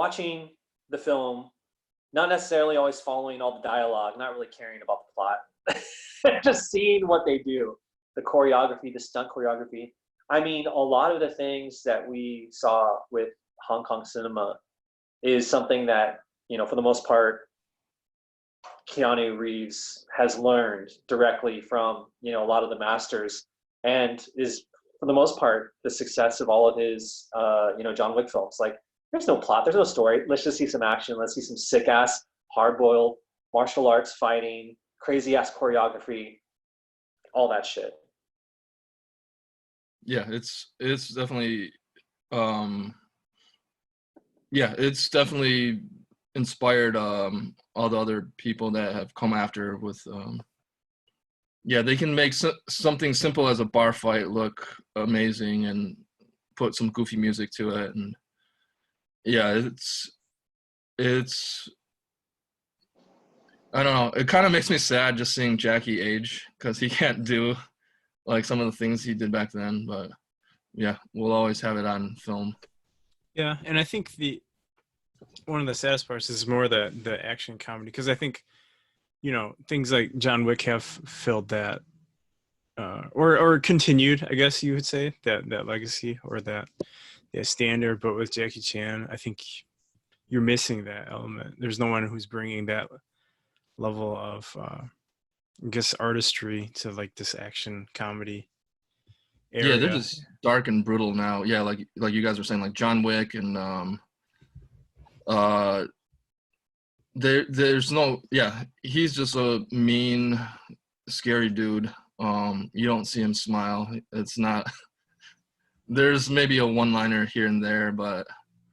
watching the film, not necessarily always following all the dialogue, not really caring about the plot, just seeing what they do, the choreography, the stunt choreography. I mean, a lot of the things that we saw with Hong Kong cinema is something that, for the most part, Keanu Reeves has learned directly from, a lot of the masters, and is, for the most part, the success of all of his, John Wick films. Like, there's no plot, there's no story. Let's just see some action. Let's see some sick ass, hard boiled martial arts fighting, crazy ass choreography, all that shit. Yeah, it's definitely it's definitely inspired all the other people that have come after with they can make something simple as a bar fight look amazing and put some goofy music to it, and it's I don't know, it kind of makes me sad just seeing Jackie age, because he can't do like some of the things he did back then, but yeah, we'll always have it on film. Yeah, and I think one of the saddest parts is more the action comedy, because I think things like John Wick have filled that or continued, I guess you would say, that legacy or that standard. But with Jackie Chan, I think you're missing that element. There's no one who's bringing that level of I guess artistry to like this action comedy area. Yeah, they're just dark and brutal now. Yeah, like you guys were saying, like John Wick, and there's no, he's just a mean, scary dude. You don't see him smile. It's not. There's maybe a one-liner here and there, but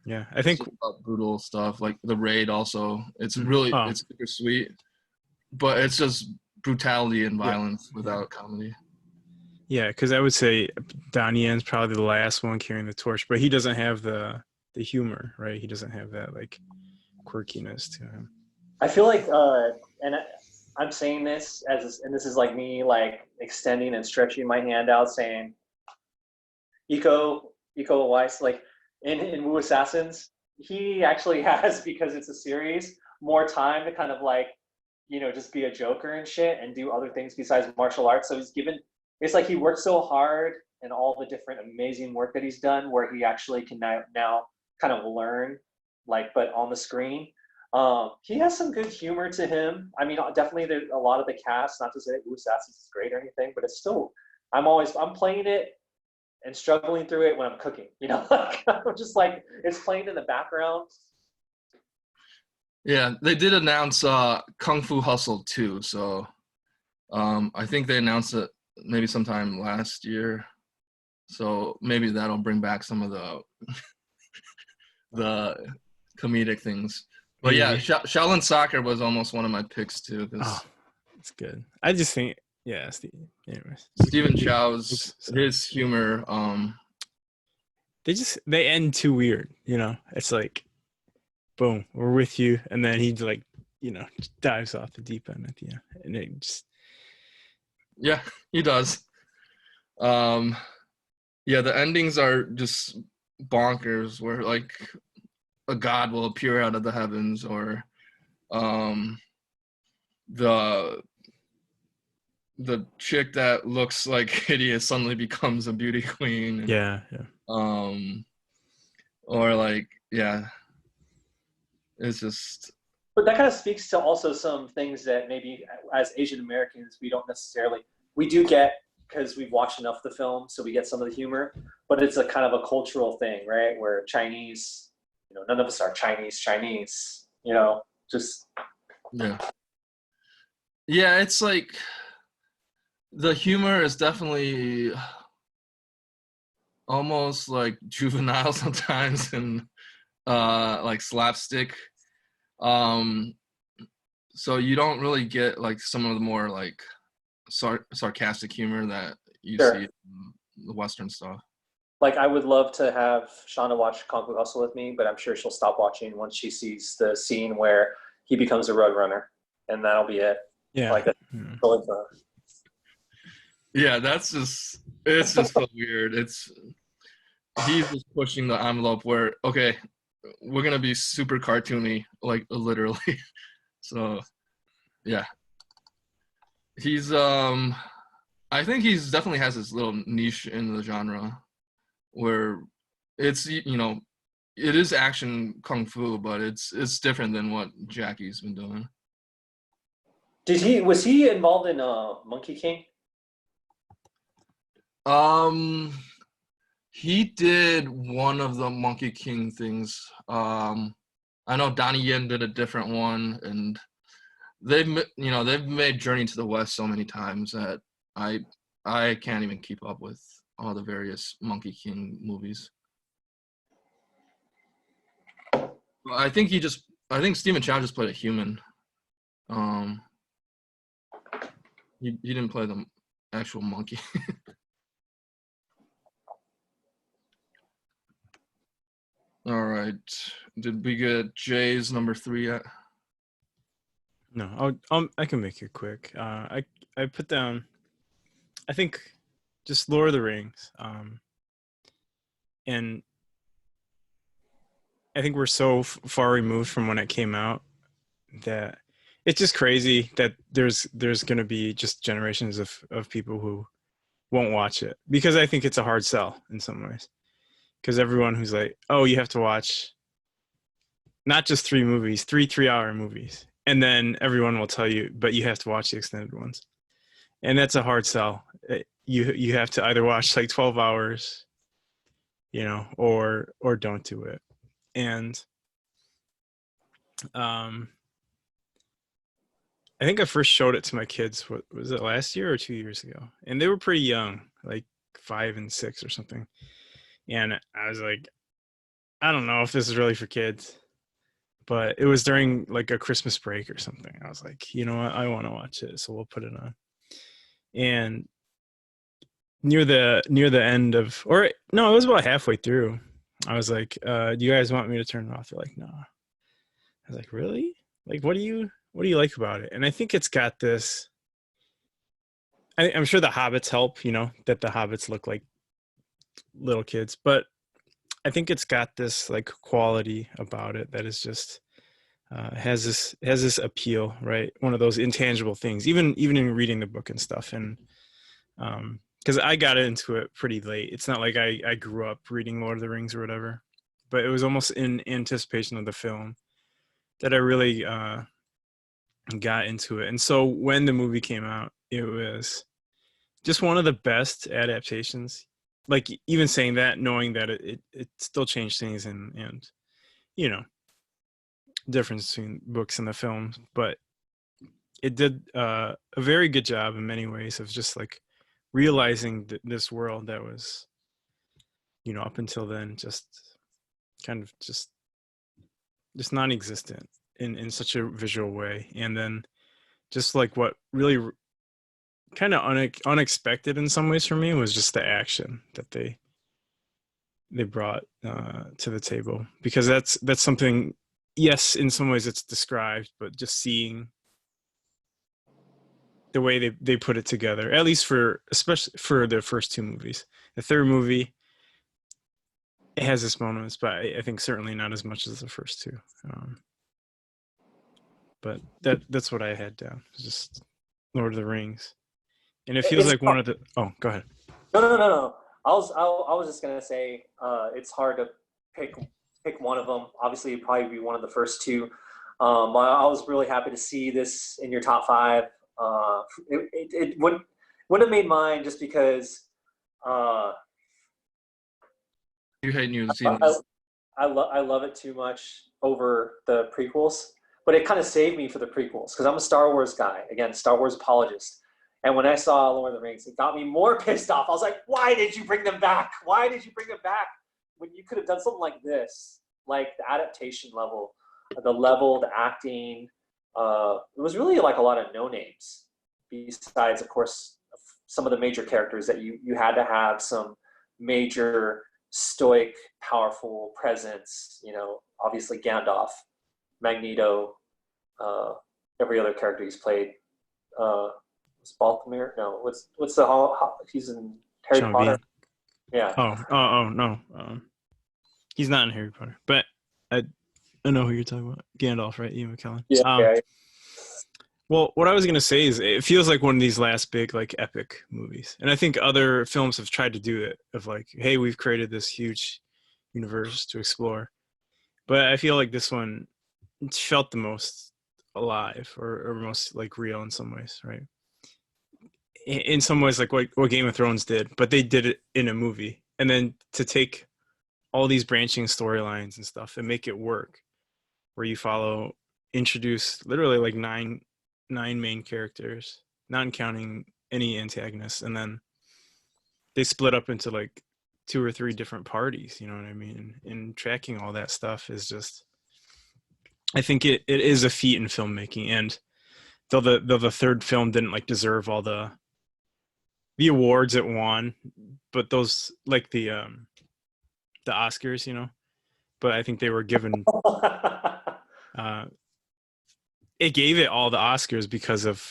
yeah, I think brutal stuff like The Raid. Also, it's really it's super sweet, but it's just brutality and violence without comedy. Yeah, because I would say Donnie Yen's probably the last one carrying the torch, but he doesn't have the humor, right? He doesn't have that like quirkiness to him. I feel like, and I'm saying this and this is like me like extending and stretching my hand out, saying, Iko Uwais, like in Wu Assassins, he actually has, because it's a series, more time to kind of like, just be a joker and shit and do other things besides martial arts. So it's like he worked so hard and all the different amazing work that he's done, where he actually can now kind of learn, like, but on the screen. He has some good humor to him. I mean, definitely there's a lot of the cast, not to say that Wu Assassins is great or anything, but it's still, I'm playing it and struggling through it when I'm cooking, like, I'm just like, it's playing in the background. Yeah, they did announce Kung Fu Hustle 2, so I think they announced it maybe sometime last year, so maybe that'll bring back some of the comedic things. But yeah, Shaolin Soccer was almost one of my picks too. It's good. I just think, anyways. Stephen Chow's his humor. They end too weird. It's like, boom, we're with you, and then he like, dives off the deep end at the end, and it just. Yeah, he does. The endings are just bonkers, where like a god will appear out of the heavens, or the chick that looks like hideous suddenly becomes a beauty queen. Yeah. Or like, it's just. But that kind of speaks to also some things that maybe as Asian Americans we do get, because we've watched enough of the film, so we get some of the humor. But it's a kind of a cultural thing, right? Where Chinese, none of us are Chinese, just. Yeah, it's like the humor is definitely almost like juvenile sometimes, and like slapstick. So you don't really get like some of the more like sarcastic humor that you see in the Western stuff. Like, I would love to have Shauna watch Kung Fu Hustle with me, but I'm sure she'll stop watching once she sees the scene where he becomes a road runner, and that'll be it. Yeah. Like, it's just so weird. He's just pushing the envelope where, okay, we're gonna be super cartoony, like literally. So yeah, he's I think he's definitely has his little niche in the genre where it's it is action kung fu, but it's different than what Jackie's been doing. Was he involved in Monkey King? He did one of the Monkey King things. I know Donnie Yen did a different one, and they've made Journey to the West so many times that I can't even keep up with all the various Monkey King movies. I think Stephen Chow just played a human. He didn't play the actual monkey. All right. Did we get Jay's number 3 yet? No, I can make it quick. I put down, I think, just Lord of the Rings. And I think we're so far removed from when it came out that it's just crazy that there's going to be just generations of people who won't watch it, because I think it's a hard sell in some ways. Because everyone who's like, oh, you have to watch not just 3 movies, 3-hour movies. And then everyone will tell you, but you have to watch the extended ones. And that's a hard sell. You have to either watch like 12 hours, or don't do it. And I think I first showed it to my kids, what was it, last year or 2 years ago? And they were pretty young, like 5 and 6 or something. And I was like, I don't know if this is really for kids. But it was during like a Christmas break or something. I was like, you know what? I want to watch it, so we'll put it on. And near the end of, or no, it was about halfway through. I was like, do you guys want me to turn it off? They're like, no. I was like, really? Like, what do you like about it? And I think it's got this. I'm sure the hobbits help, that the hobbits look like little kids, but I think it's got this like quality about it that is just has this appeal, right? One of those intangible things, even in reading the book and stuff. And because I got into it pretty late. It's not like I grew up reading Lord of the Rings or whatever, but it was almost in anticipation of the film that I really got into it. And so when the movie came out, it was just one of the best adaptations. Like, even saying that, knowing that it still changed things and difference between books and the film, but it did a very good job in many ways of just like realizing this world that was, up until then just kind of just non-existent in such a visual way. And then just like what really kind of unexpected in some ways for me was just the action that they brought to the table, because that's something, yes, in some ways it's described, but just seeing the way they put it together, at least especially for the first 2 movies. The third movie, it has its moments, but I think certainly not as much as the first 2. But that's what I had down, just Lord of the Rings. And it feels like one of the, oh, go ahead. No. I was just gonna say it's hard to pick one of them. Obviously, it'd probably be one of the first 2. I was really happy to see this in your top 5. It wouldn't have made mine just because You hate New Zealand. I love it too much over the prequels, but it kind of saved me for the prequels because I'm a Star Wars guy. Again, Star Wars apologist. And when I saw Lord of the Rings, it got me more pissed off. I was like, why did you bring them back? Why did you bring them back when you could have done something like this? Like the adaptation level, the level, the acting. It was really like a lot of no names. Besides, of course, some of the major characters that you had to have some major stoic, powerful presence. Obviously Gandalf, Magneto, every other character he's played. Was Baltimore? No, what's the he's in Harry Sean Potter? Bean. Yeah. Oh no, he's not in Harry Potter. But I know who you're talking about. Gandalf, right? Ian McKellen. Yeah. Well, what I was gonna say is it feels like one of these last big like epic movies, and I think other films have tried to do it. Of like, hey, we've created this huge universe to explore, but I feel like this one felt the most alive or most like real in some ways, right? In some ways, like what Game of Thrones did, but they did it in a movie, and then to take all these branching storylines and stuff and make it work, where you introduce literally like nine main characters, not counting any antagonists, and then they split up into like 2 or 3 different parties. You know what I mean? And tracking all that stuff is just, I think it is a feat in filmmaking. And though the third film didn't like deserve all the awards it won, but those like the Oscars, you know. But I think they were given. It gave it all the Oscars because of,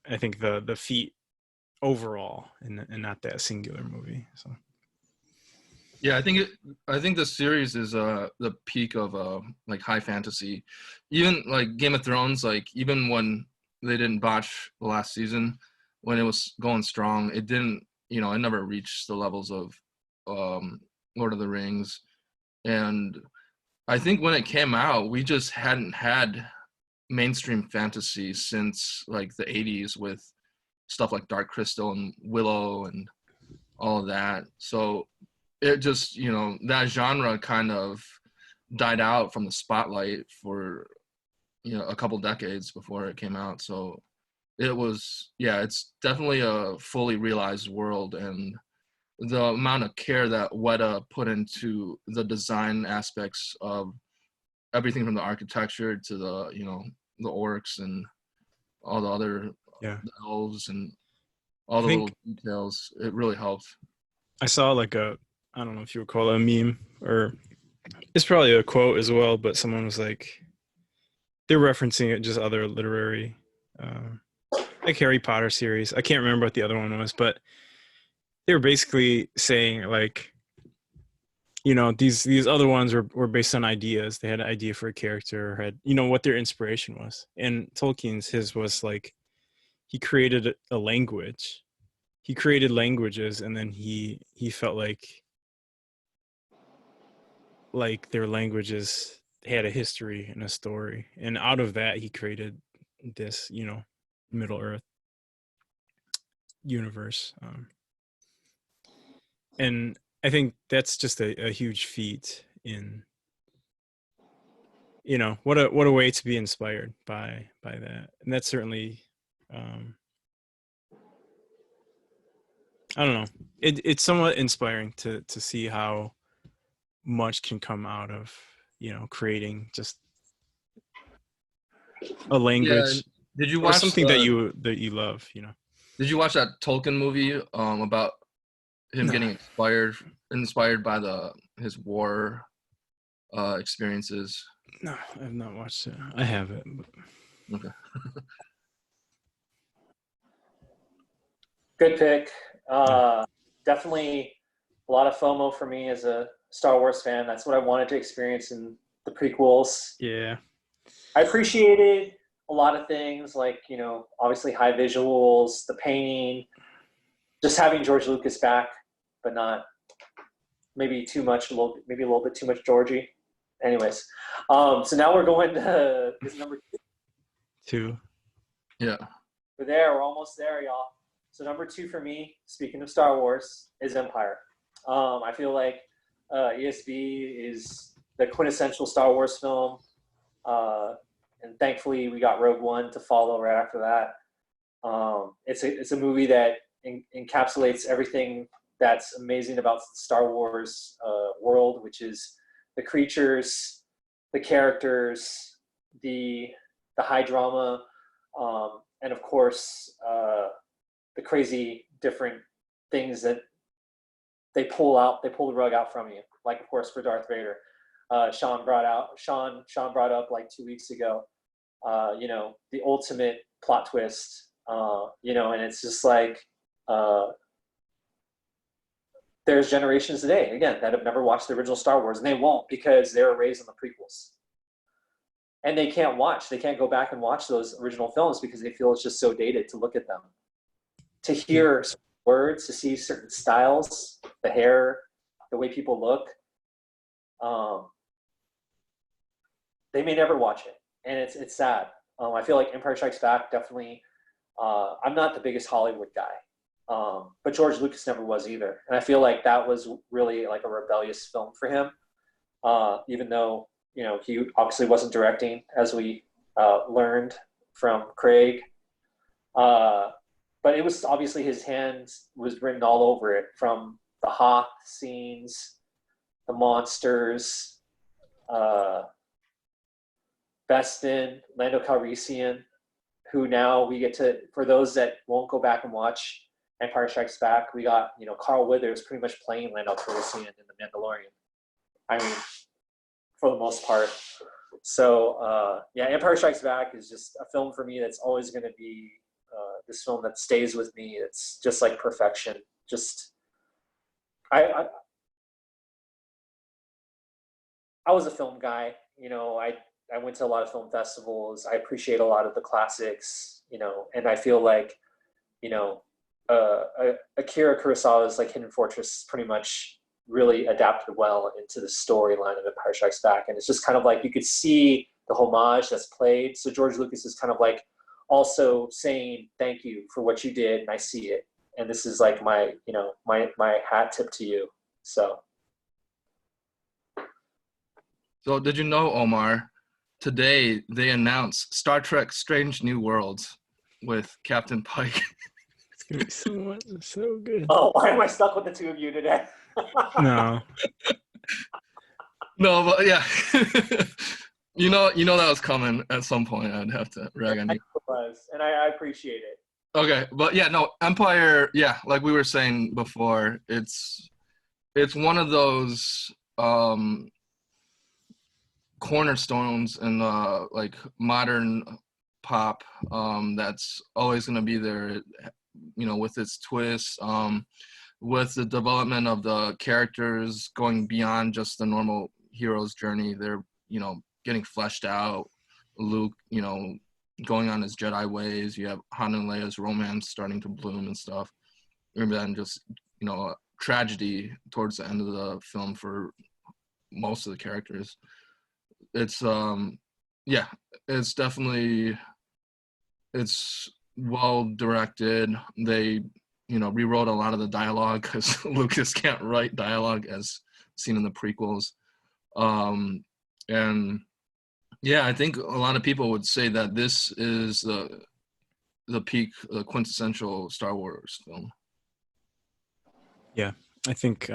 I think, the feat overall, and not that singular movie. So Yeah, I think the series is the peak of like high fantasy. Even like Game of Thrones, like even when they didn't botch the last season, when it was going strong, it didn't, you know, it never reached the levels of Lord of the Rings. And I think when it came out, we just hadn't had mainstream fantasy since like the 80s with stuff like Dark Crystal and Willow and all of that. So it just, you know, that genre kind of died out from the spotlight for, you know, a couple decades before it came out. So it was, yeah, it's definitely a fully realized world, and the amount of care that Weta put into the design aspects of everything from the architecture to the, you know, the orcs and all the other elves and all I the little think details, it really helped. I saw like I don't know if you would call it a meme, or it's probably a quote as well, but someone was like, they're referencing it, just other literary, like Harry Potter series. I can't remember what the other one was, but they were basically saying like, you know, these other ones were based on ideas. They had an idea for a character, had, you know, what their inspiration was. And his was like, he created a language. He created languages, and then he felt like their languages had a history and a story, and out of that he created this, you know, Middle Earth universe. And I think that's just a huge feat in, you know, what a way to be inspired by that. And that's certainly, I don't know, it's somewhat inspiring to see how much can come out of, you know, creating just a Yeah, language did you or watch something that you love, you know. did you watch that Tolkien movie about him No. getting inspired by his war experiences? No, I've not watched it. I have it. But... Okay. Good pick. Definitely a lot of FOMO for me as a Star Wars fan. That's what I wanted to experience in the prequels. Yeah. I appreciated a lot of things, like, you know, obviously high visuals, the painting, just having George Lucas back, but not maybe too much, maybe a little bit too much Georgie. Anyways, so now we're going to this number 2. Yeah. We're there. We're almost there, y'all. So number 2 for me, speaking of Star Wars, is Empire. I feel like ESV is the quintessential Star Wars film. And thankfully, we got Rogue One to follow right after that. It's a movie that encapsulates everything that's amazing about the Star Wars world, which is the creatures, the characters, the high drama, and of course the crazy different things that they pull the rug out from you. Like, of course, for Darth Vader, Sean brought up like 2 weeks ago, you know, the ultimate plot twist, you know, and it's just like there's generations today, again, that have never watched the original Star Wars, and they won't because they were raised on the prequels. And they can't go back and watch those original films because they feel it's just so dated to look at them. To hear words, to see certain styles, the hair, the way people look, they may never watch it. And it's sad. I feel like Empire Strikes Back definitely, I'm not the biggest Hollywood guy, but George Lucas never was either. And I feel like that was really like a rebellious film for him, even though, he obviously wasn't directing, as we learned from Craig. But it was obviously his hands was written all over it, from the Hoth scenes, the monsters, Bestin, Lando Calrissian, who now we get to, for those that won't go back and watch Empire Strikes Back, we got, Carl Weathers pretty much playing Lando Calrissian in The Mandalorian. I mean, for the most part. So, Empire Strikes Back is just a film for me that's always going to be this film that stays with me. It's just like perfection. Just, I was a film guy, I went to a lot of film festivals. I appreciate a lot of the classics, and I feel like, Akira Kurosawa's like Hidden Fortress pretty much really adapted well into the storyline of Empire Strikes Back. And it's just kind of like, you could see the homage that's played. So George Lucas is kind of like also saying, thank you for what you did. And I see it. And this is like my, my hat tip to you. So did you know, Omar, today they announced Star Trek Strange New Worlds with Captain Pike. It's going to be so good. Oh, why am I stuck with the two of you today? No. No, but yeah. you know that was coming at some point. I'd have to rag on you. It was, and I appreciate it. Okay, but yeah, no, Empire, yeah, like we were saying before, it's one of those cornerstones in like modern pop that's always going to be there, with its twists, with the development of the characters going beyond just the normal hero's journey. They're, getting fleshed out. Luke, going on his Jedi ways. You have Han and Leia's romance starting to bloom and stuff. And then just, a tragedy towards the end of the film for most of the characters. It's, it's definitely, it's well directed. They, rewrote a lot of the dialogue because Lucas can't write dialogue as seen in the prequels. And yeah, I think a lot of people would say that this is the peak, the quintessential Star Wars film. Yeah, I think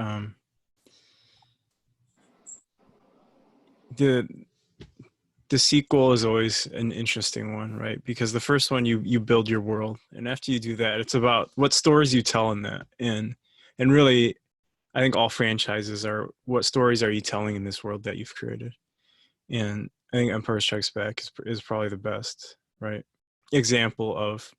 the sequel is always an interesting one, right? Because the first one you build your world, and after you do that, it's about what stories you tell in that. And really, I think all franchises are, what stories are you telling in this world that you've created? And I think Empire Strikes Back is probably the best, right, example of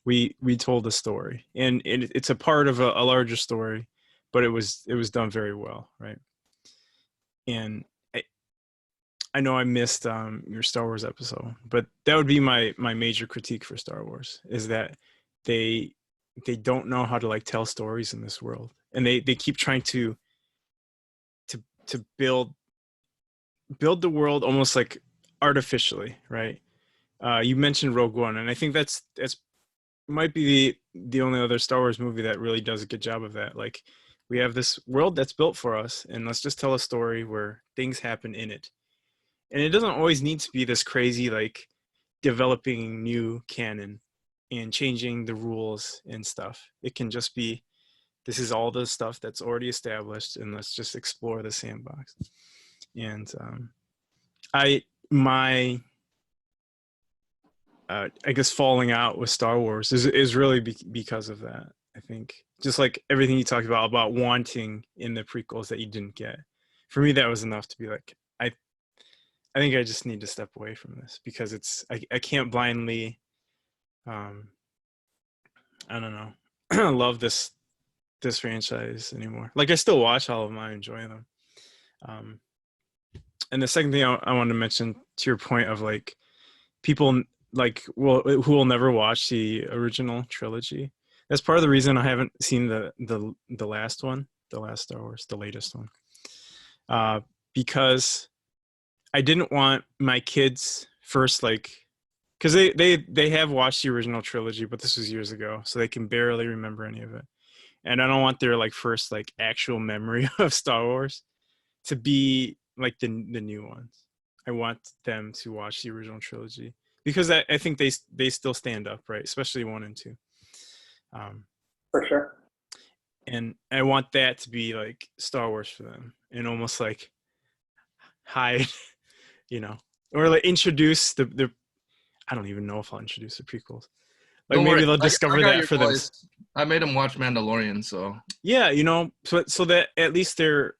we told a story, and it's a part of a larger story, but it was done very well, right? And I know I missed your Star Wars episode, but that would be my major critique for Star Wars, is that they don't know how to like tell stories in this world, and they keep trying to build the world almost like artificially, right? You mentioned Rogue One, and I think that's might be the only other Star Wars movie that really does a good job of that. Like, we have this world that's built for us, and let's just tell a story where things happen in it. And it doesn't always need to be this crazy, like, developing new canon and changing the rules and stuff. It can just be, this is all the stuff that's already established, and let's just explore the sandbox. And I guess falling out with Star Wars is really because of that. I think just like everything you talked about wanting in the prequels that you didn't get. For me, that was enough to be like, I think I just need to step away from this, because it's I can't blindly I don't know love this this franchise anymore. Like I still watch all of them, I enjoy them. And the second thing I wanted to mention to your point of like people like who will never watch the original trilogy. That's part of the reason I haven't seen the last one, the last Star Wars, the latest one, because I didn't want my kids first, like, because they have watched the original trilogy, but this was years ago, so they can barely remember any of it, and I don't want their like first like actual memory of Star Wars to be like the new ones. I want them to watch the original trilogy because I think they still stand up, right? Especially 1 and 2. For sure. And I want that to be like Star Wars for them, and almost like hide, or like introduce the. I don't even know if I'll introduce the prequels. Like Don't maybe worry, they'll I discover got that your for them. voice. I made them watch Mandalorian, so Yeah, so that at least their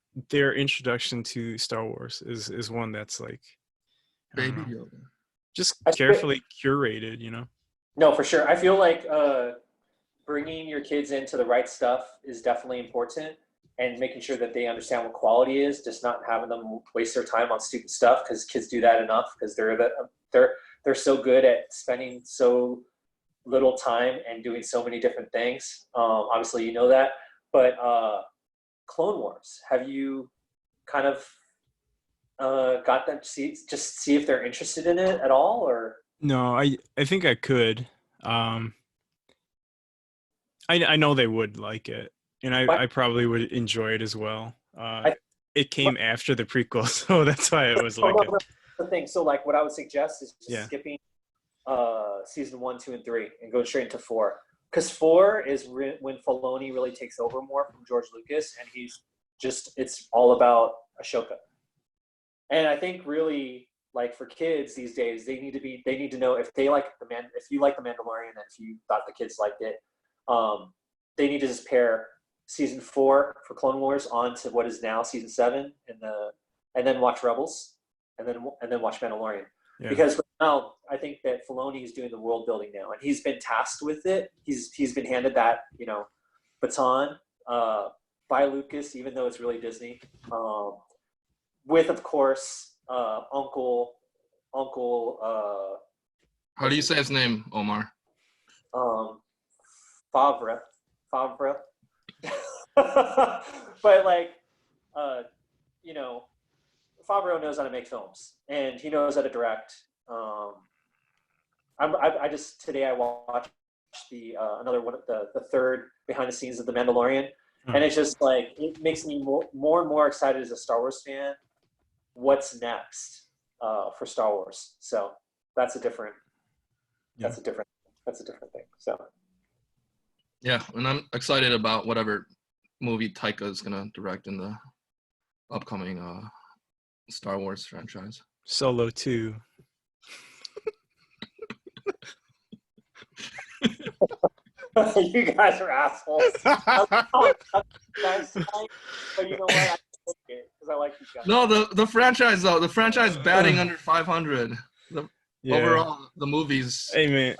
introduction to Star Wars is one that's like Baby Yoda. just carefully curated, No, for sure. I feel like bringing your kids into the right stuff is definitely important, and making sure that they understand what quality is, just not having them waste their time on stupid stuff, because kids do that enough because they're so good at spending so little time and doing so many different things. Obviously, you know that, but Clone Wars, have you kind of got them to see if they're interested in it at all, or? No, I think I could. I know they would like it, and I probably would enjoy it as well. It came after the prequel, so that's why it was like the thing. So like what I would suggest is just skipping season 1, 2, and 3 and going straight into 4. Because 4 is when Filoni really takes over more from George Lucas, and it's all about Ahsoka. And I think really, like, for kids these days, they need to know if you like the Mandalorian, and if you thought the kids liked it, they need to just pair season 4 for Clone Wars on to what is now season 7, and then watch Rebels, and then watch Mandalorian. Yeah. Because now I think that Filoni is doing the world building now, and he's been tasked with it. He's been handed that baton by Lucas, even though it's really Disney. With, of course, Uncle. How do you say his name, Omar? Favre. But like, Favreau knows how to make films, and he knows how to direct. Today I watched another one, the third behind the scenes of The Mandalorian, and it's just like, it makes me more and more excited as a Star Wars fan. What's next for Star Wars? So that's a different thing. So yeah, and I'm excited about whatever movie Taika is gonna direct in the upcoming Star Wars franchise. Solo 2. You guys are assholes. Guys, but you know what? I like it because I like you guys. No, the franchise though. The franchise batting under 500. Overall, the movies. Hey man,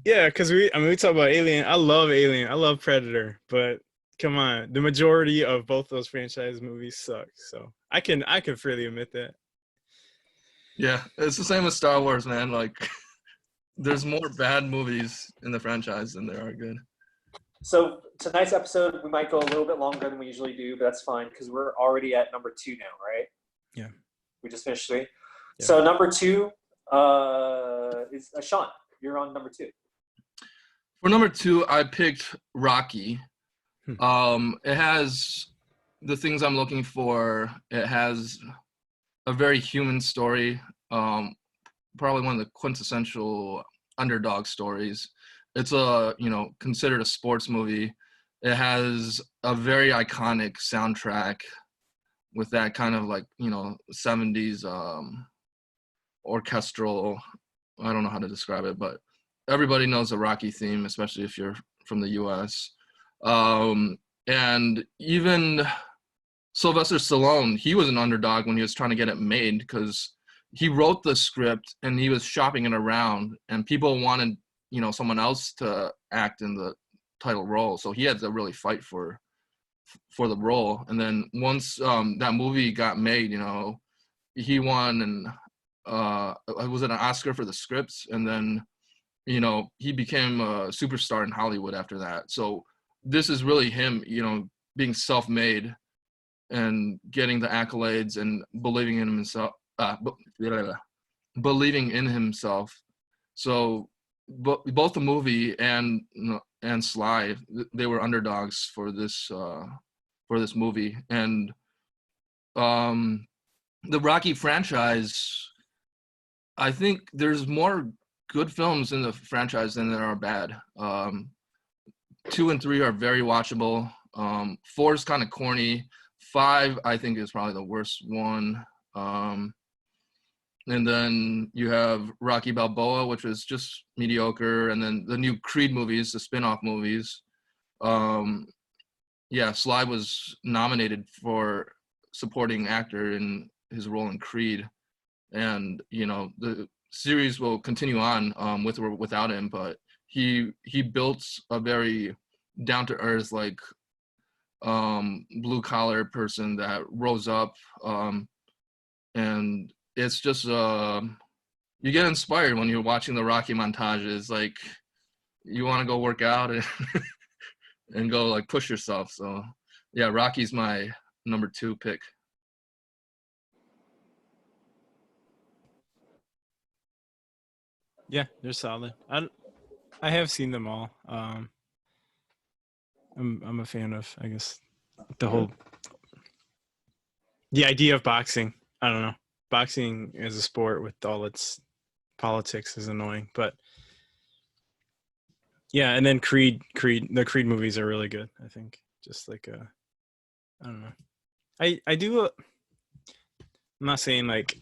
yeah, because we talk about Alien. I love Alien. I love Predator, but come on, the majority of both those franchise movies suck. So I can freely admit that. Yeah, it's the same with Star Wars, man. Like, there's more bad movies in the franchise than there are good. So tonight's episode, we might go a little bit longer than we usually do, but that's fine because we're already at number 2 now, right? Yeah. We just finished 3. Yeah. So number 2 is Sean. You're on number 2. For number 2, I picked Rocky. It has the things I'm looking for. It has a very human story. Probably one of the quintessential underdog stories. It's considered a sports movie. It has a very iconic soundtrack with that kind of 70s orchestral. I don't know how to describe it, but everybody knows the Rocky theme, especially if you're from the US. And even Sylvester Stallone, he was an underdog when he was trying to get it made because he wrote the script and he was shopping it around and people wanted, someone else to act in the title role. So he had to really fight for for the role. And then once that movie got made, you know, he won was it an Oscar for the scripts, and then, you know, he became a superstar in Hollywood after that. So this is really him, you know, being self-made and getting the accolades and believing in himself. Believing in himself. So both the movie and Sly, they were underdogs for this movie. And the Rocky franchise, I think there's more good films in the franchise than there are bad. 2 and 3 are very watchable. 4 is kind of corny. 5, I think, is probably the worst one. And then you have Rocky Balboa, which was just mediocre. And then the new Creed movies, the spin-off movies. Yeah, Sly was nominated for supporting actor in his role in Creed. And, you know, the series will continue on with or without him, but he built a very down-to-earth, like, blue-collar person that rose up, and it's just you get inspired when you're watching the Rocky montages. Like, you want to go work out and and go like push yourself. So yeah, Rocky's my number 2 pick. Yeah, they're solid. I have seen them all. I'm a fan of, I guess, the idea of boxing. I don't know. Boxing as a sport with all its politics is annoying, but yeah. And then the Creed movies are really good. I think just like I don't know. I do. I'm not saying like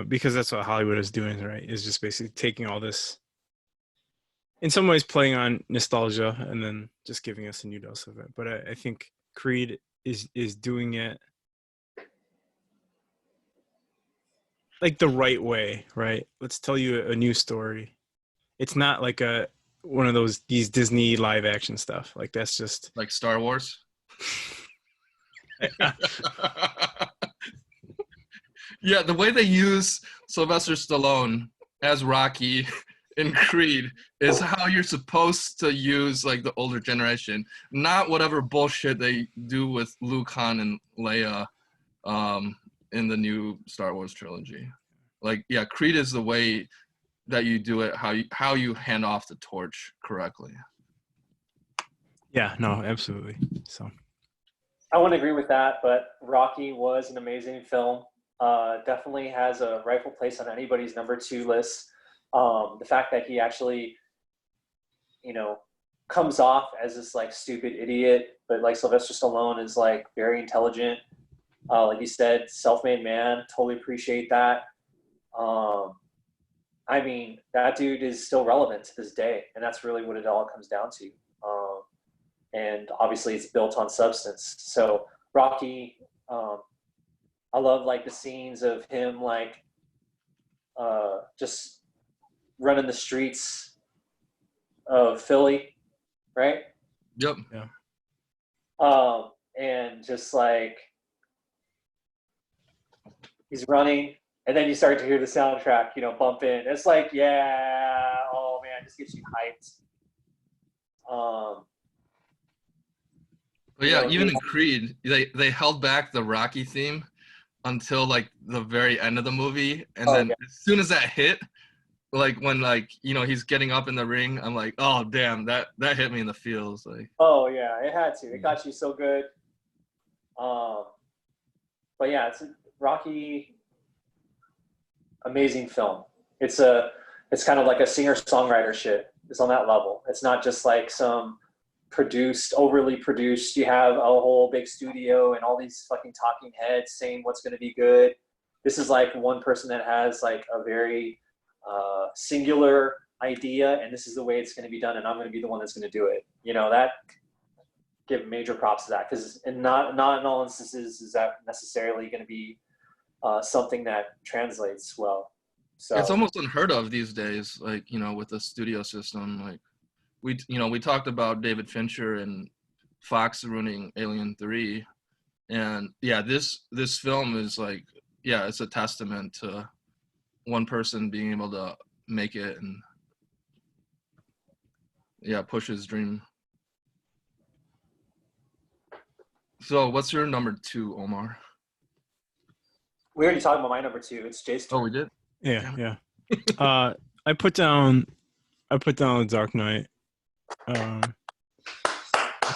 because that's what Hollywood is doing, right? Is just basically taking all this, in some ways playing on nostalgia and then just giving us a new dose of it. But I think Creed is doing it like the right way, right? Let's tell you a new story. It's not like one of these Disney live action stuff. Like that's just Like Star Wars. Yeah, the way they use Sylvester Stallone as Rocky in Creed is how you're supposed to use like the older generation, not whatever bullshit they do with Luke, Han, and Leia in the new Star Wars trilogy. Like, yeah, Creed is the way that you do it, how you hand off the torch correctly. Yeah, no, absolutely. So I wouldn't agree with that, but Rocky was an amazing film. Definitely has a rightful place on anybody's number 2 list. The fact that he actually, you know, comes off as this like stupid idiot, but like Sylvester Stallone is like very intelligent. Like you said, self-made man. Totally appreciate that. I mean, that dude is still relevant to this day, and that's really what it all comes down to. And obviously, it's built on substance. So Rocky, I love like the scenes of him like just running the streets of Philly, right? Yep. yeah. And just like he's running, and then you start to hear the soundtrack, you know, bump in. It's like, yeah, oh man, it just gets you hyped. But yeah, even in Creed, they held back the Rocky theme until like the very end of the movie, and then as soon as that hit, like when like, you know, he's getting up in the ring, I'm like, oh damn, that hit me in the feels. Like, oh yeah, it had to. It got you so good. But yeah, it's Rocky, amazing film. It's kind of like a singer-songwriter shit. It's on that level. It's not just like some overly produced. You have a whole big studio and all these fucking talking heads saying what's going to be good. This is like one person that has like a very singular idea, and this is the way it's going to be done, and I'm going to be the one that's going to do it. You know, that give major props to that, because not in all instances is that necessarily going to be something that translates well. So it's almost unheard of these days, like, you know, with the studio system. Like we talked about David Fincher and Fox ruining Alien 3. And yeah, this film is like, yeah, it's a testament to one person being able to make it and yeah, push his dream. So what's your number 2, Omar? We already talked about my number 2. It's Jay's turn. Oh, we did? Yeah. I put down The Dark Knight.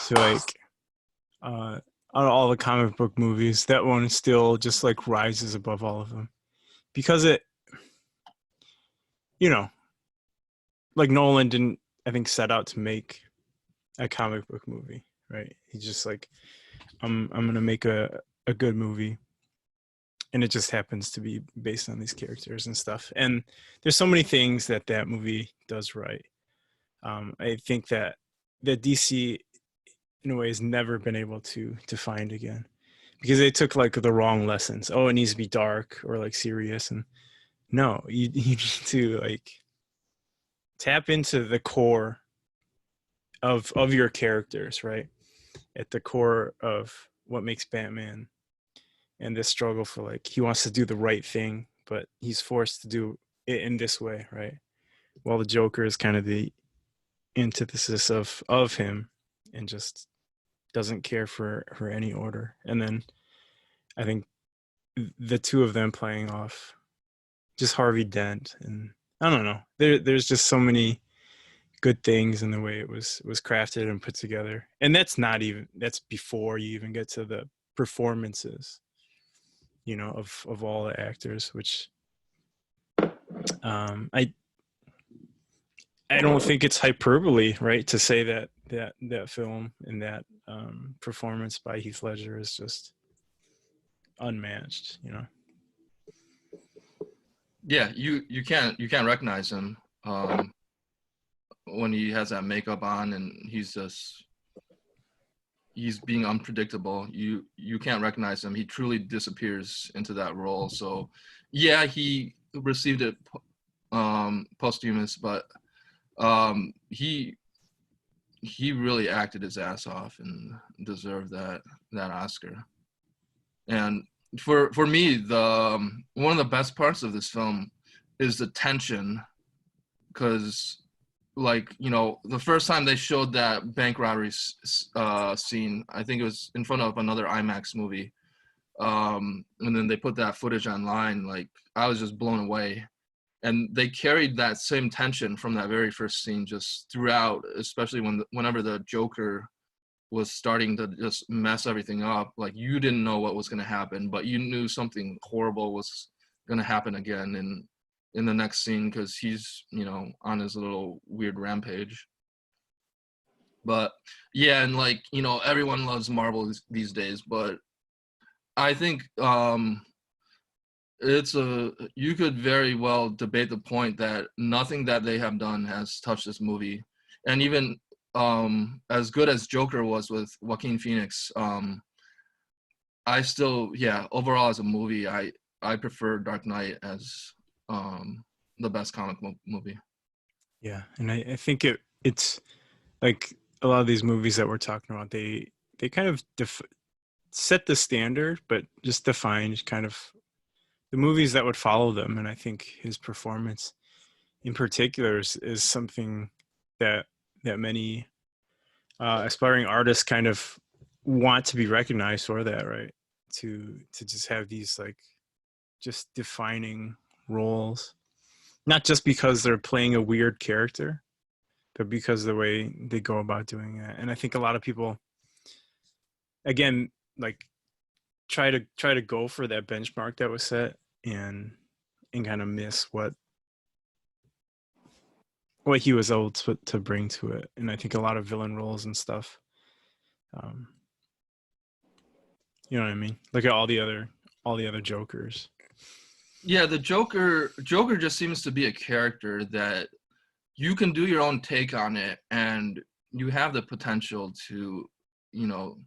So like out of all the comic book movies, that one still just like rises above all of them. Because it, you know, like Nolan didn't, I think, set out to make a comic book movie, right? He's just like, I'm gonna make a good movie, and it just happens to be based on these characters and stuff. And there's so many things that movie does right. I think that DC, in a way, has never been able to find again, because they took like the wrong lessons. Oh, it needs to be dark or like serious, and no, you need to like tap into the core of your characters, right? At the core of what makes Batman, and this struggle for like, he wants to do the right thing, but he's forced to do it in this way, right? While the Joker is kind of the antithesis of him, and just doesn't care for any order. And then I think the two of them playing off just Harvey Dent, and I don't know, there's just so many good things in the way it was crafted and put together. And that's before you even get to the performances, you know, of all the actors, which I don't think it's hyperbole, right, to say that film and that performance by Heath Ledger is just unmatched, you know. Yeah, you can't recognize him when he has that makeup on and he's being unpredictable. You can't recognize him. He truly disappears into that role. So yeah, he received it posthumous, but he really acted his ass off and deserved that Oscar. And for me, the one of the best parts of this film is the tension, because like, you know, the first time they showed that bank robbery scene, I think it was in front of another IMAX movie, and then they put that footage online. Like, I was just blown away. And they carried that same tension from that very first scene just throughout, especially whenever the Joker was starting to just mess everything up. Like, you didn't know what was going to happen, but you knew something horrible was going to happen again in the next scene, because he's, you know, on his little weird rampage. But yeah, and like, you know, everyone loves Marvel these days, but I think you could very well debate the point that nothing that they have done has touched this movie. And even as good as Joker was with Joaquin Phoenix, I still, yeah, overall as a movie, I prefer Dark Knight as the best comic movie. Yeah, and I think it's like a lot of these movies that we're talking about, they kind of set the standard, but just defined kind of the movies that would follow them. And I think his performance in particular is something that many aspiring artists kind of want to be recognized for, that, right? To just have these like just defining roles, not just because they're playing a weird character, but because the way they go about doing it. And I think a lot of people, again, like try to go for that benchmark that was set, and kind of miss what he was able to bring to it. And I think a lot of villain roles and stuff, you know what I mean? Look at all the other Jokers. Yeah, the Joker just seems to be a character that you can do your own take on it, and you have the potential to, you know,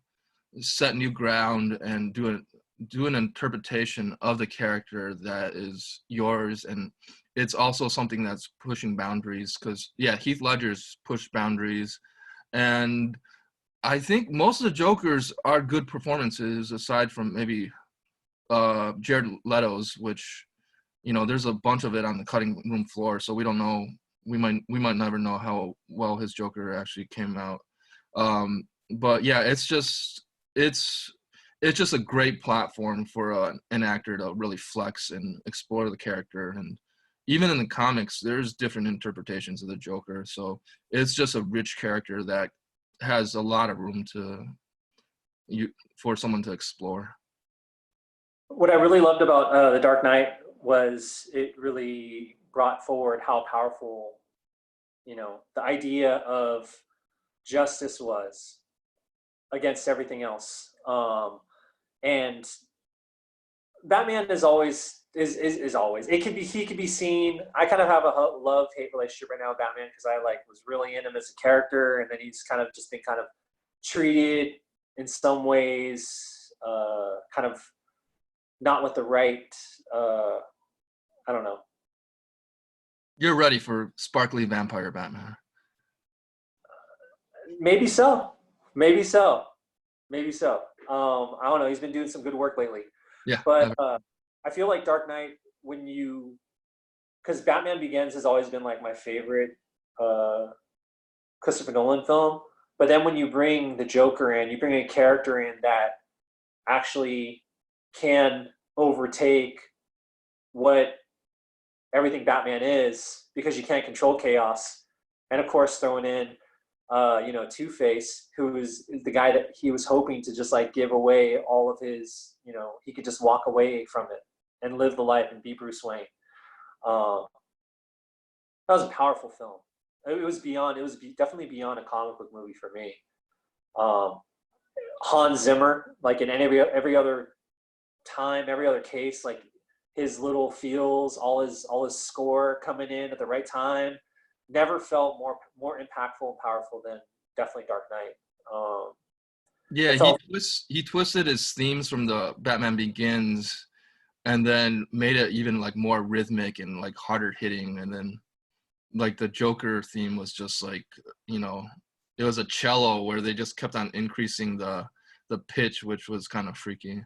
set new ground and do an interpretation of the character that is yours. And it's also something that's pushing boundaries, because yeah, Heath Ledger's pushed boundaries, and I think most of the Jokers are good performances, aside from maybe Jared Leto's, which, you know, there's a bunch of it on the cutting room floor, so we don't know. We might never know how well his Joker actually came out. But yeah, it's just a great platform for an actor to really flex and explore the character. And even in the comics, there's different interpretations of the Joker, so it's just a rich character that has a lot of room for someone to explore. What I really loved about The Dark Knight was it really brought forward how powerful, you know, the idea of justice was against everything else. And Batman is always always. He could be seen. I kind of have a love-hate relationship right now with Batman because I was really in him as a character, and then he's kind of just been kind of treated in some ways, kind of not with the right. I don't know. You're ready for sparkly vampire Batman. Maybe so. Maybe so. Maybe so. I don't know. He's been doing some good work lately. Yeah. But I feel like Dark Knight, because Batman Begins has always been like my favorite Christopher Nolan film. But then when you bring the Joker in, you bring a character in that actually can overtake what everything Batman is, because you can't control chaos. And of course, throwing in Two-Face, who is the guy that he was hoping to just like give away all of his, he could just walk away from it and live the life and be Bruce Wayne. That was a powerful film. It was definitely beyond a comic book movie for me. Hans Zimmer, like in every other time, every other case, like his little feels, all his score coming in at the right time, never felt more impactful and powerful than definitely Dark Knight. Yeah, he twisted his themes from the Batman Begins, and then made it even like more rhythmic and like harder hitting. And then like the Joker theme was just like, it was a cello where they just kept on increasing the pitch, which was kind of freaky.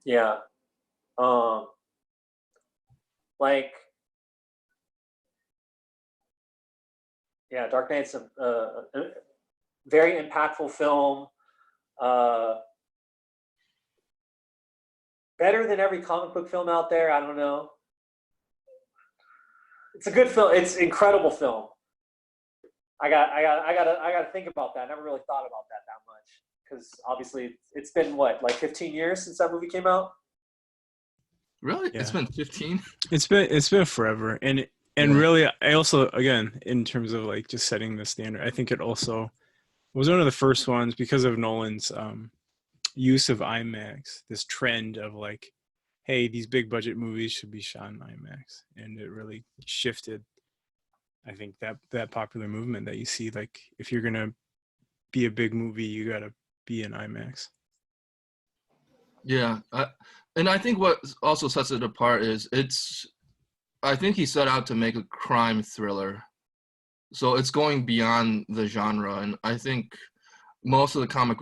Yeah. Dark Knight's a very impactful film. Better than every comic book film out there. I don't know. It's a good film. It's an incredible film. I got to think about that. I never really thought about that much, because obviously it's been like 15 years since that movie came out. Really? Yeah. It's been 15? It's been forever. And really, I also, again, in terms of like just setting the standard, I think it also was one of the first ones, because of Nolan's use of IMAX, this trend of like, hey, these big budget movies should be shot in IMAX. And it really shifted, I think, that popular movement that you see, like, if you're going to be a big movie, you got to be in IMAX. Yeah. And I think what also sets it apart is I think he set out to make a crime thriller. So it's going beyond the genre. And I think most of the comic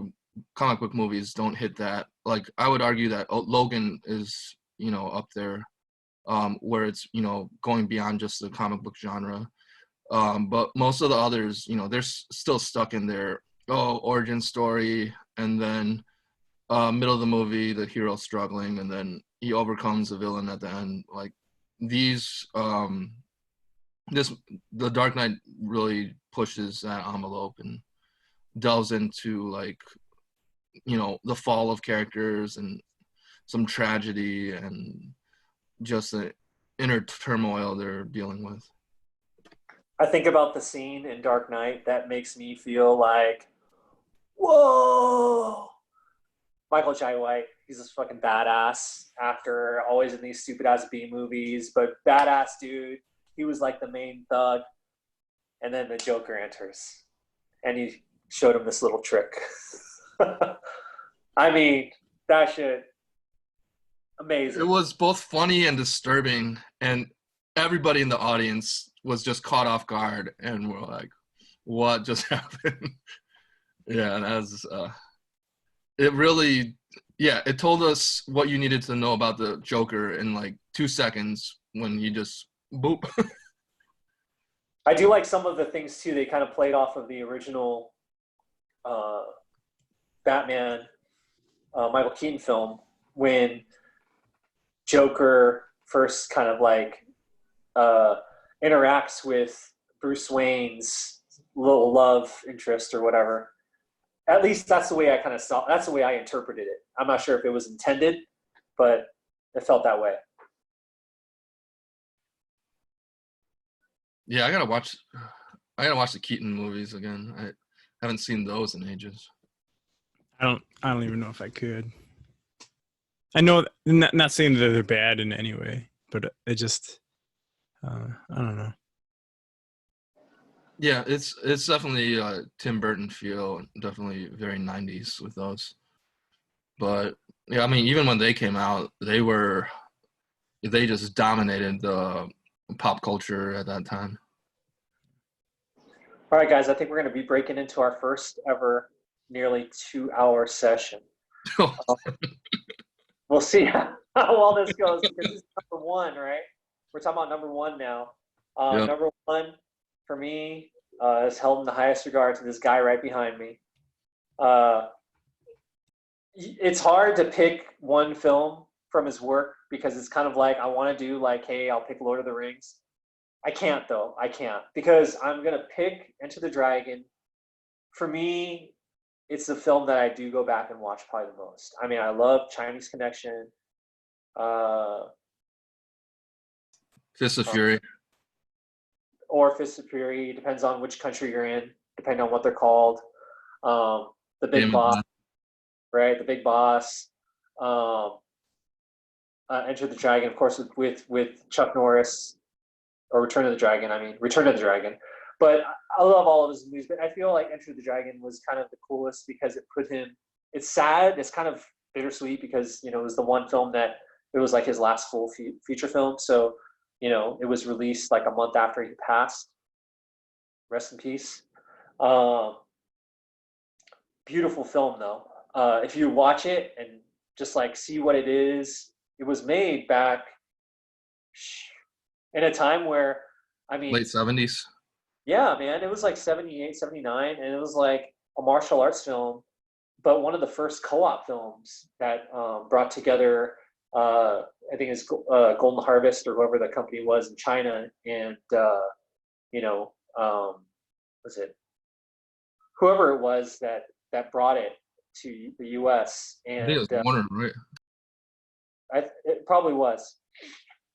book movies don't hit that. Like, I would argue that Logan is, up there, where it's, going beyond just the comic book genre. But most of the others, they're still stuck in their origin story, and then middle of the movie, the hero struggling, and then he overcomes the villain at the end. Like these, the Dark Knight really pushes that envelope and delves into like, the fall of characters and some tragedy and just the inner turmoil they're dealing with. I think about the scene in Dark Knight that makes me feel like, whoa, Michael Jai White. He's this fucking badass actor, always in these stupid ass B movies, but badass dude. He was like the main thug. And then the Joker enters, and he showed him this little trick. I mean, that shit, amazing. It was both funny and disturbing, and everybody in the audience was just caught off guard, and we're like, what just happened? Yeah, and as it really, yeah, it told us what you needed to know about the Joker in like 2 seconds when you just boop. I do like some of the things too. They kind of played off of the original uh, Batman Michael Keaton film when Joker first kind of like uh, interacts with Bruce Wayne's little love interest or whatever. At least that's the way I kind of saw. That's the way I interpreted it. I'm not sure if it was intended, but it felt that way. Yeah, I gotta watch the Keaton movies again. I haven't seen those in ages. I don't even know if I could. I know, not saying that they're bad in any way, but it just, I don't know. Yeah, it's definitely Tim Burton feel, definitely very 90s with those. But yeah, I mean, even when they came out, they just dominated the pop culture at that time. All right, guys. I think we're going to be breaking into our first ever nearly 2-hour session. We'll see how well this goes because this is number one, right? We're talking about number one now. Yep. Number one for me is held in the highest regard to this guy right behind me. It's hard to pick one film from his work because it's kind of like I want to do like, hey, I'll pick Lord of the Rings. I can't though. I can't because I'm gonna pick Enter the Dragon. For me, it's the film that I do go back and watch probably the most. I mean, I love Chinese Connection. Fist of Fury. Or Fist of Fury, depends on which country you're in, depending on what they're called. The Big Boss, right? The Big Boss. Enter the Dragon, of course, with Chuck Norris, or Return of the Dragon. I mean, Return of the Dragon. But I love all of his movies. But I feel like Enter the Dragon was kind of the coolest because it put him. It's sad. It's kind of bittersweet because it was the one film that it was like his last full feature film. So it was released like a month after he passed. Rest in peace. Beautiful film though. If you watch it and just like see what it is, it was made back in a time where, I mean, late 70s. Yeah, man, it was like 78, 79, and it was like a martial arts film, but one of the first co-op films that brought together, I think it's Golden Harvest or whoever the company was in China, and was it whoever it was that brought it to the U.S. I think it and was Warner, right? it probably was,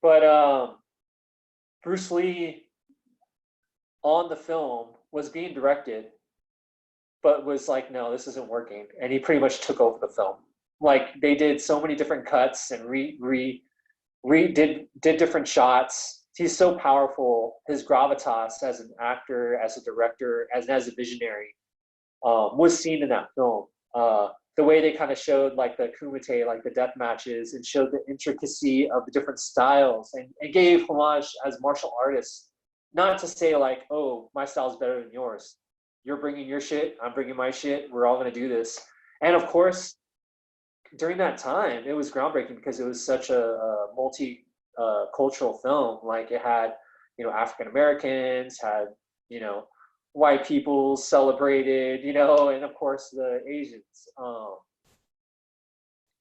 but Bruce Lee on the film was being directed, but was like, no, this isn't working, and he pretty much took over the film. Like they did so many different cuts and did different shots. He's so powerful. His gravitas as an actor, as a director, as a visionary, was seen in that film. The way they kind of showed like the kumite, like the death matches, and showed the intricacy of the different styles, and gave homage as martial artists. Not to say like, oh, my style's better than yours. You're bringing your shit, I'm bringing my shit. We're all going to do this. And of course, during that time, it was groundbreaking because it was such a multi-cultural film. Like it had, African Americans, had, white people celebrated, and of course the Asians.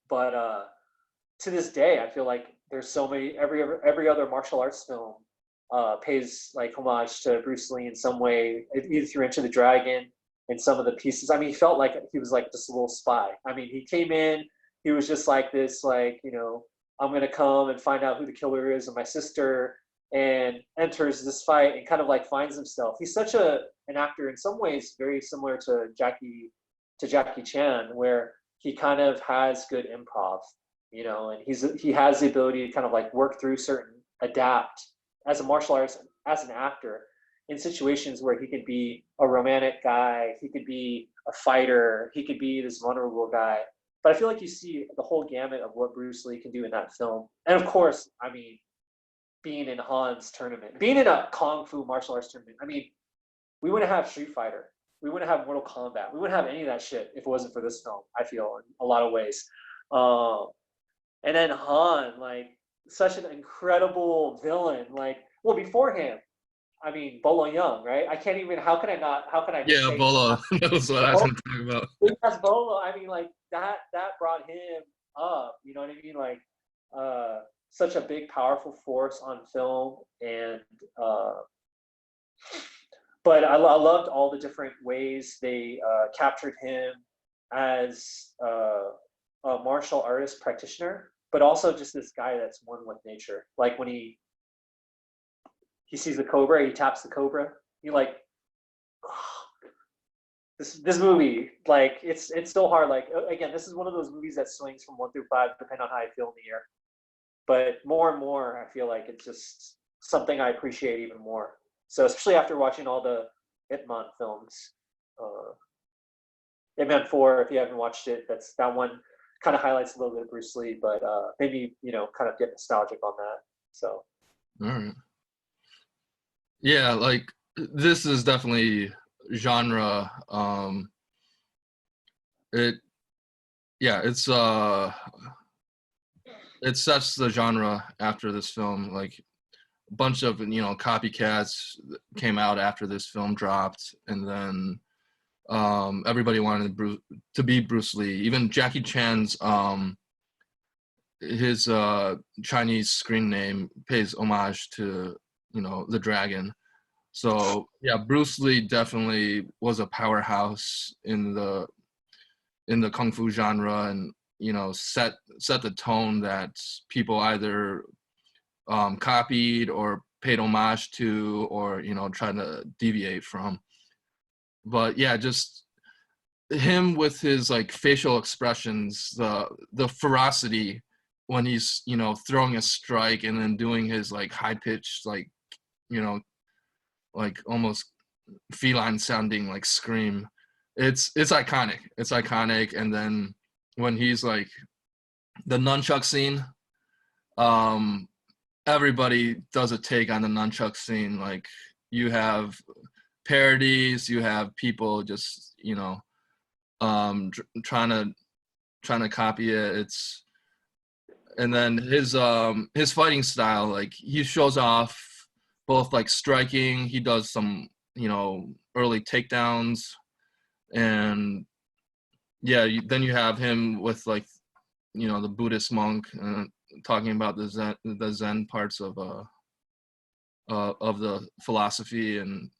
But to this day, I feel like there's so many. Every other martial arts film pays like homage to Bruce Lee in some way, either through Enter the Dragon and some of the pieces. I mean, he felt like he was like just a little spy. I mean, he came in, he was just like this, like, I'm gonna come and find out who the killer is of my sister, and enters this fight and kind of like finds himself. He's such an actor in some ways, very similar to Jackie Chan, where he kind of has good improv, and he has the ability to kind of like work through adapt as a martial artist, as an actor, in situations where he could be a romantic guy, he could be a fighter, he could be this vulnerable guy. But I feel like you see the whole gamut of what Bruce Lee can do in that film. And of course, I mean, being in Han's tournament, being in a Kung Fu martial arts tournament. I mean, we wouldn't have Street Fighter We wouldn't have Mortal Kombat. We wouldn't have any of that shit if it wasn't for this film. I feel in a lot of ways. And then Han, like such an incredible villain. Like, well, before him, I mean, Bolo Young, right? I can't even. How can I not? How can I just Yeah, say Bolo. That was what I was going to talk about. Because Bolo, I mean, like that brought him up. You know what I mean? Like, such a big, powerful force on film, and but I loved all the different ways they captured him as a martial artist practitioner, but also just this guy that's one with nature. Like when he sees the cobra, he taps the cobra. You like this movie. Like it's so hard. Like again, this is one of those movies that swings from 1 through 5, depending on how I feel in the year. But more and more, I feel like it's just something I appreciate even more. So especially after watching all the Ip Man films, Ip Man 4, if you haven't watched it, that one kind of highlights a little bit of Bruce Lee, but maybe kind of get nostalgic on that. So. All right. Yeah, like this is definitely genre. It sets the genre after this film. Like a bunch of copycats came out after this film dropped, and then everybody wanted to be Bruce Lee. Even Jackie Chan's his Chinese screen name pays homage to the dragon. So yeah, Bruce Lee definitely was a powerhouse in the kung fu genre, and set the tone that people either copied or paid homage to, or trying to deviate from. But yeah, just him with his like facial expressions, the ferocity when he's throwing a strike and then doing his like high pitched like like almost feline sounding like scream. It's iconic. And then when he's like the nunchuck scene, everybody does a take on the nunchuck scene. Like you have parodies, you have people just trying to copy it. And then his fighting style, like he shows off both like striking, he does some early takedowns, and yeah, then you have him with like the Buddhist monk talking about the Zen parts of the philosophy. And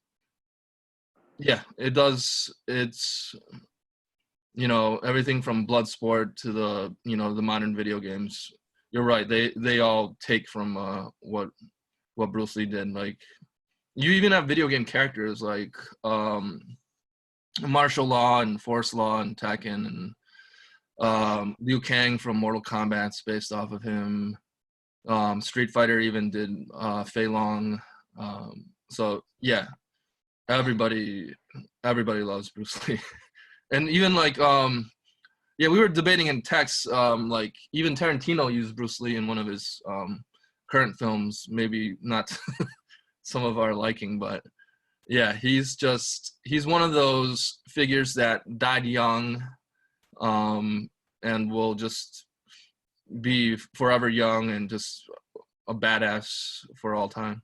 yeah, it's everything from Bloodsport to the the modern video games. You're right, they all take from what Bruce Lee did. Like you even have video game characters like Martial Law and Force Law and Tekken, and Liu Kang from Mortal Kombat's based off of him. Street Fighter even did Fei Long. So yeah, everybody loves Bruce Lee. And even like yeah, we were debating in text, like even Tarantino used Bruce Lee in one of his current films, maybe not some of our liking, but yeah, he's one of those figures that died young, and will just be forever young and just a badass for all time.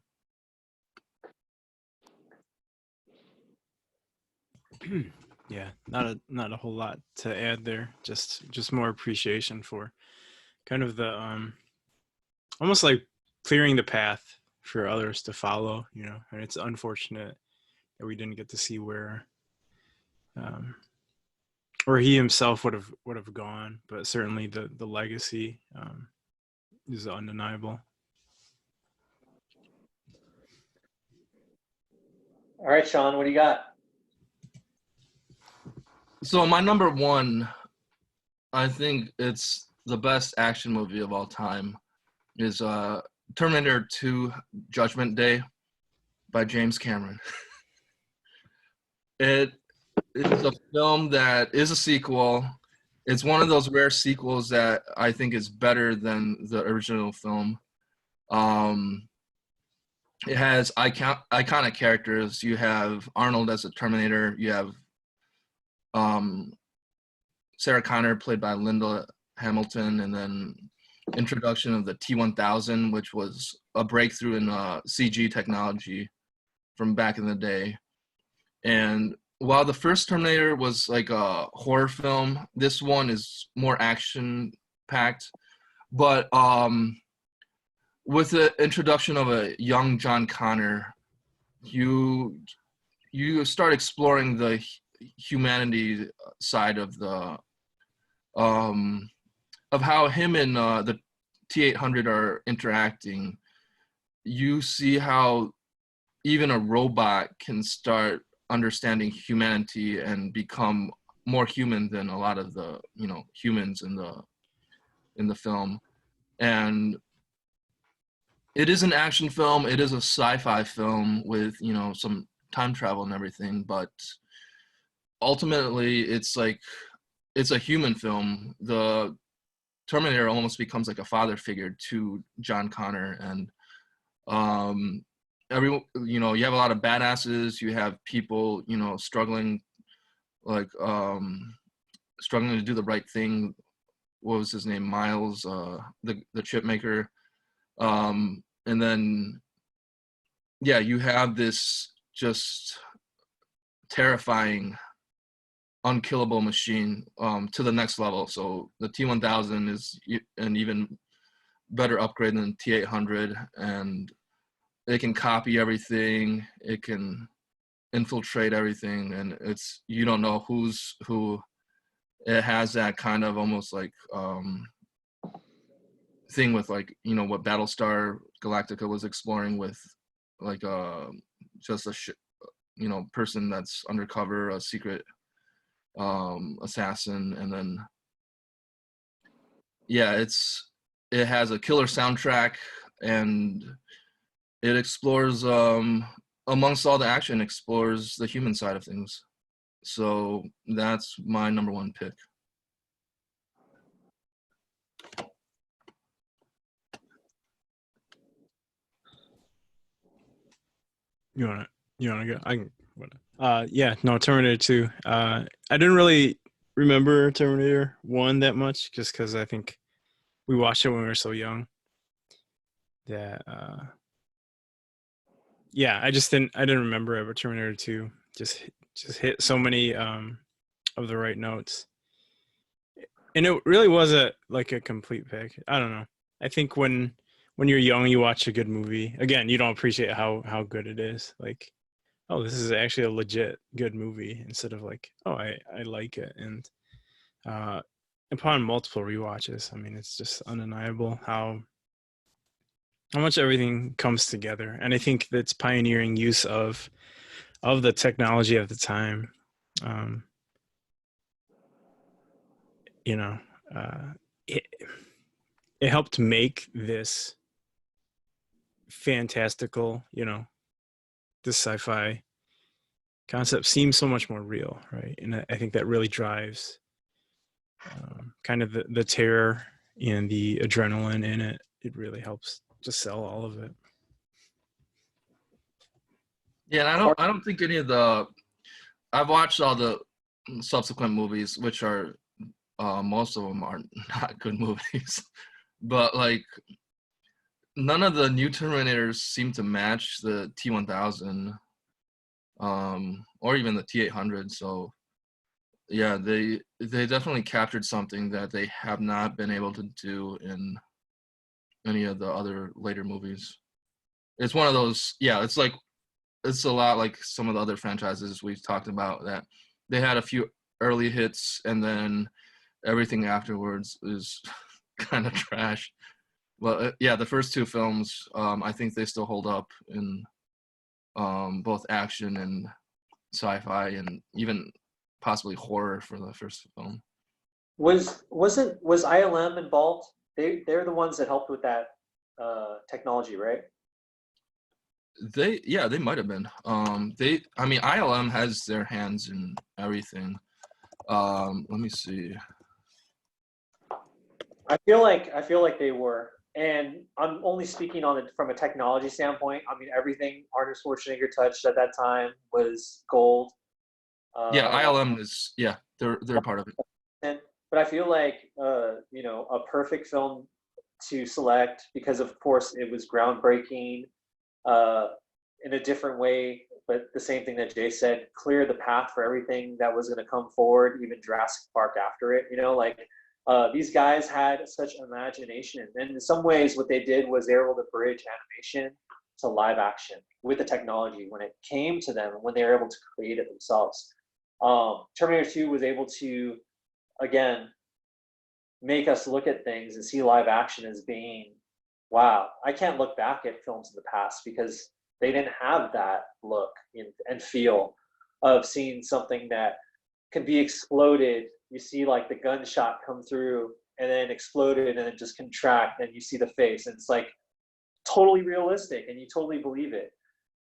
Yeah, not a whole lot to add there. Just more appreciation for kind of the almost like clearing the path for others to follow, and it's unfortunate that we didn't get to see where he himself would have gone, but certainly the legacy is undeniable. All right, Sean, what do you got? So my number one, I think it's the best action movie of all time, is Terminator 2 Judgment Day by James Cameron. It is a film that is a sequel. It's one of those rare sequels that I think is better than the original film. It has iconic characters. You have Arnold as a Terminator. You have Sarah Connor, played by Linda Hamilton, and then introduction of the T-1000, which was a breakthrough in CG technology from back in the day. And while the first Terminator was like a horror film, this one is more action-packed. But with the introduction of a young John Connor, you start exploring the humanity side of the of how him and the T-800 are interacting. You see how even a robot can start understanding humanity and become more human than a lot of the humans in the film. And it is an action film. It is a sci-fi film with some time travel and everything, but ultimately it's a human film. The Terminator almost becomes like a father figure to John Connor, and you have a lot of badasses. You have people struggling, like struggling to do the right thing. What was his name? Miles, the chip maker. And then you have this just terrifying, unkillable machine to the next level. So the T-1000 is an even better upgrade than T-800, and it can copy everything. It can infiltrate everything, and you don't know who's who. It has that kind of almost like thing with what Battlestar Galactica was exploring with like just a person that's undercover, a secret assassin. And then it has a killer soundtrack, and it explores amongst all the action, explores the human side of things. So that's my number one pick. You wanna go? I can. No, Terminator 2. I didn't really remember Terminator 1 that much, just because I think we watched it when we were so young. That I didn't remember it, but Terminator 2 just hit so many of the right notes. And it really was a complete pick. I don't know. I think when you're young, you watch a good movie. Again, you don't appreciate how good it is. Like, oh, this is actually a legit good movie, instead of like, oh, I like it. And upon multiple rewatches, I mean, it's just undeniable how much everything comes together. And I think that's pioneering use of the technology of the time. It helped make this fantastical, this sci-fi concept seem so much more real, right? And I think that really drives kind of the terror and the adrenaline in it. It really helps just sell all of it. Yeah, and I don't think any of I've watched all the subsequent movies, which are most of them are not good movies, but like none of the new Terminators seem to match the T-1000 or even the T-800. So yeah, they definitely captured something that they have not been able to do in any of the other later movies. It's one of those, it's a lot like some of the other franchises we've talked about, that they had a few early hits and then everything afterwards is kind of trash. But the first two films, I think they still hold up in both action and sci-fi, and even possibly horror for the first film. Was ILM involved? They're the ones that helped with that technology, right? They might have been. ILM has their hands in everything. Let me see. I feel like they were, and I'm only speaking on it from a technology standpoint. I mean, everything Arnold Schwarzenegger touched at that time was gold. Yeah, ILM is they're a part of it. But I feel like a perfect film to select, because of course it was groundbreaking in a different way, but the same thing that Jay said, clear the path for everything that was going to come forward, even Jurassic Park after it. These guys had such imagination, and in some ways what they did was they were able to bridge animation to live action with the technology when it came to them, when they were able to create it themselves. Terminator 2 was able to, again, make us look at things and see live action as being, wow, I can't look back at films in the past because they didn't have that look and feel of seeing something that can be exploded. You see like the gunshot come through and then exploded and then just contract, and you see the face, and it's like totally realistic and you totally believe it.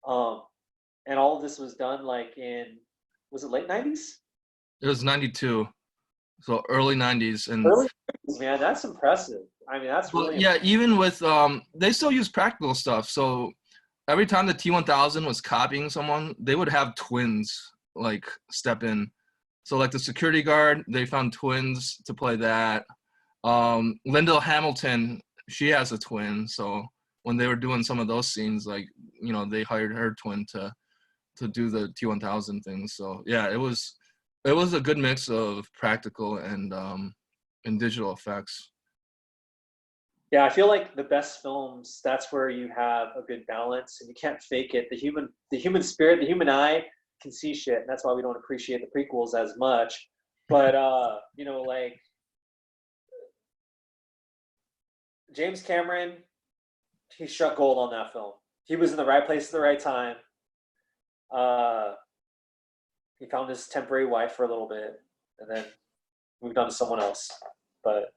And all of this was done like was it late 90s? It was 92, so early 90s. And early 90s, man, that's impressive. I mean, that's really yeah, even with they still use practical stuff. So every time the T-1000 was copying someone, they would have twins like step in. So like the security guard, they found twins to play that. Linda Hamilton, she has a twin. So when they were doing some of those scenes, like, they hired her twin to do the T-1000 things. So yeah, it was a good mix of practical and digital effects. Yeah, I feel like the best films, that's where you have a good balance and you can't fake it. The human spirit, the human eye can see shit, and that's why we don't appreciate the prequels as much. But like James Cameron, he struck gold on that film. He was in the right place at the right time. He found his temporary wife for a little bit and then moved on to someone else. But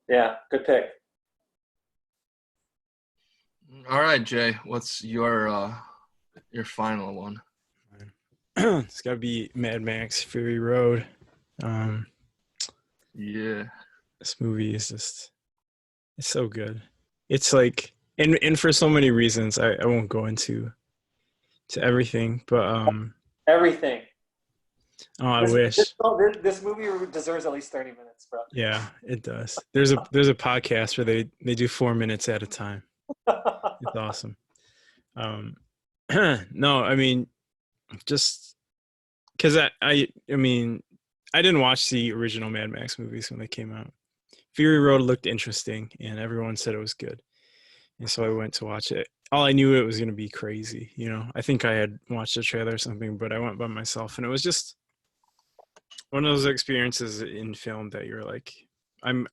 yeah, good pick. All right, Jay, what's your final one? It's got to be Mad Max Fury Road. Yeah. This movie is it's so good. It's like, and for so many reasons, I won't go into everything, but everything. Oh, I wish. This movie deserves at least 30 minutes, bro. Yeah, it does. There's a podcast where they do 4 minutes at a time. It's awesome. No, I mean, just because I mean, I didn't watch the original Mad Max movies when they came out. Fury Road looked interesting, and everyone said it was good, and so I went to watch it. All I knew, it was going to be crazy. I think I had watched a trailer or something, but I went by myself, and it was just one of those experiences in film that you're like, I'm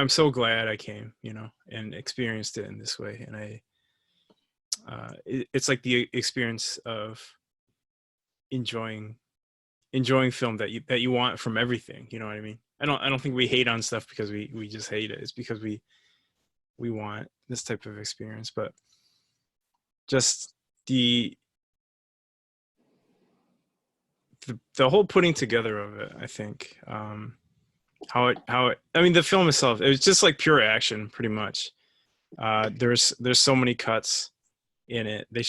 so glad I came, and experienced it in this way. And it's like the experience of enjoying film that you want from everything. You know what I mean? I don't think we hate on stuff because we just hate it. It's because we want this type of experience. But just the whole putting together of it, I think, how it I mean, the film itself, it was just like pure action pretty much. There's so many cuts in it. They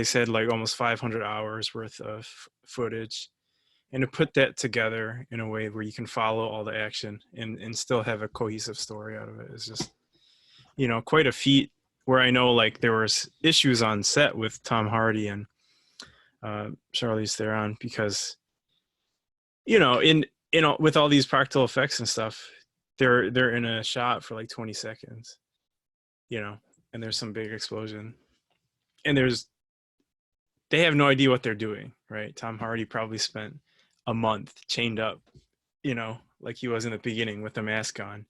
said like almost 500 hours worth of footage, and to put that together in a way where you can follow all the action and still have a cohesive story out of it is just, quite a feat. Where I know like there was issues on set with Tom Hardy and Charlize Theron because, with all these practical effects and stuff, they're in a shot for like 20 seconds, and there's some big explosion, and they have no idea what they're doing, right? Tom Hardy probably spent a month chained up, like he was in the beginning with the mask on.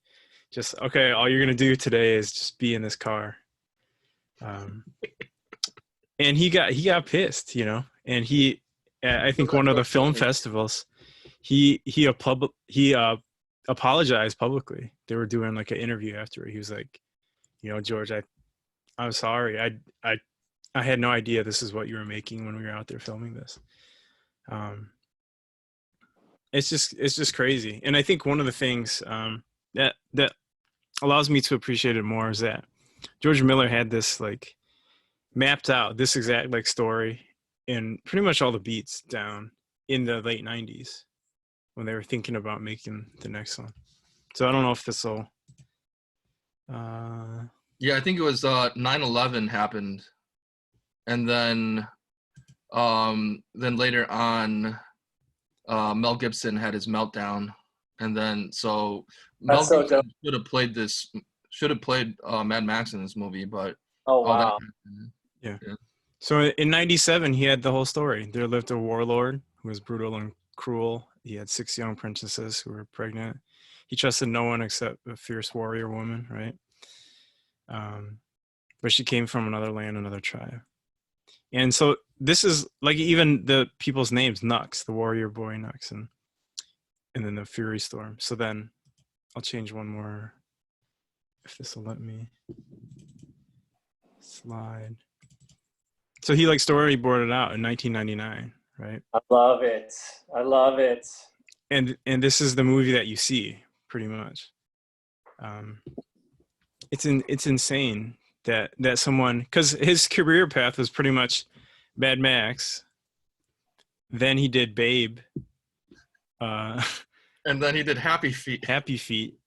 Just, okay, all you're going to do today is just be in this car. And he got pissed, and I think one of the film festivals, he apologized publicly. They were doing like an interview after it. He was like, George, I'm sorry. I had no idea this is what you were making when we were out there filming this. It's just crazy. And I think one of the things that allows me to appreciate it more is that George Miller had this like mapped out, this exact like story, and pretty much all the beats down in the late 90s when they were thinking about making the next one. So I don't know if this will Yeah, I think it was 9/11 happened, and then later on, Mel Gibson had his meltdown, and then so Mel That's so dope. Gibson should have played Mad Max in this movie, but Oh all that wow. happened. Yeah. Yeah. So in 97, he had the whole story. There lived a warlord who was brutal and cruel. He had 6 young princesses who were pregnant. He trusted no one except a fierce warrior woman, right? But she came from another land, another tribe. And so this is like even the people's names, Nux, the warrior boy Nux, and then the Fury Storm. So then I'll change one more if this will let me slide. So he like storyboarded out in 1999, right? I love it. I love it. And this is the movie that you see pretty much. It's insane that someone, because his career path was pretty much Mad Max. Then he did Babe. And then he did Happy Feet. Happy Feet.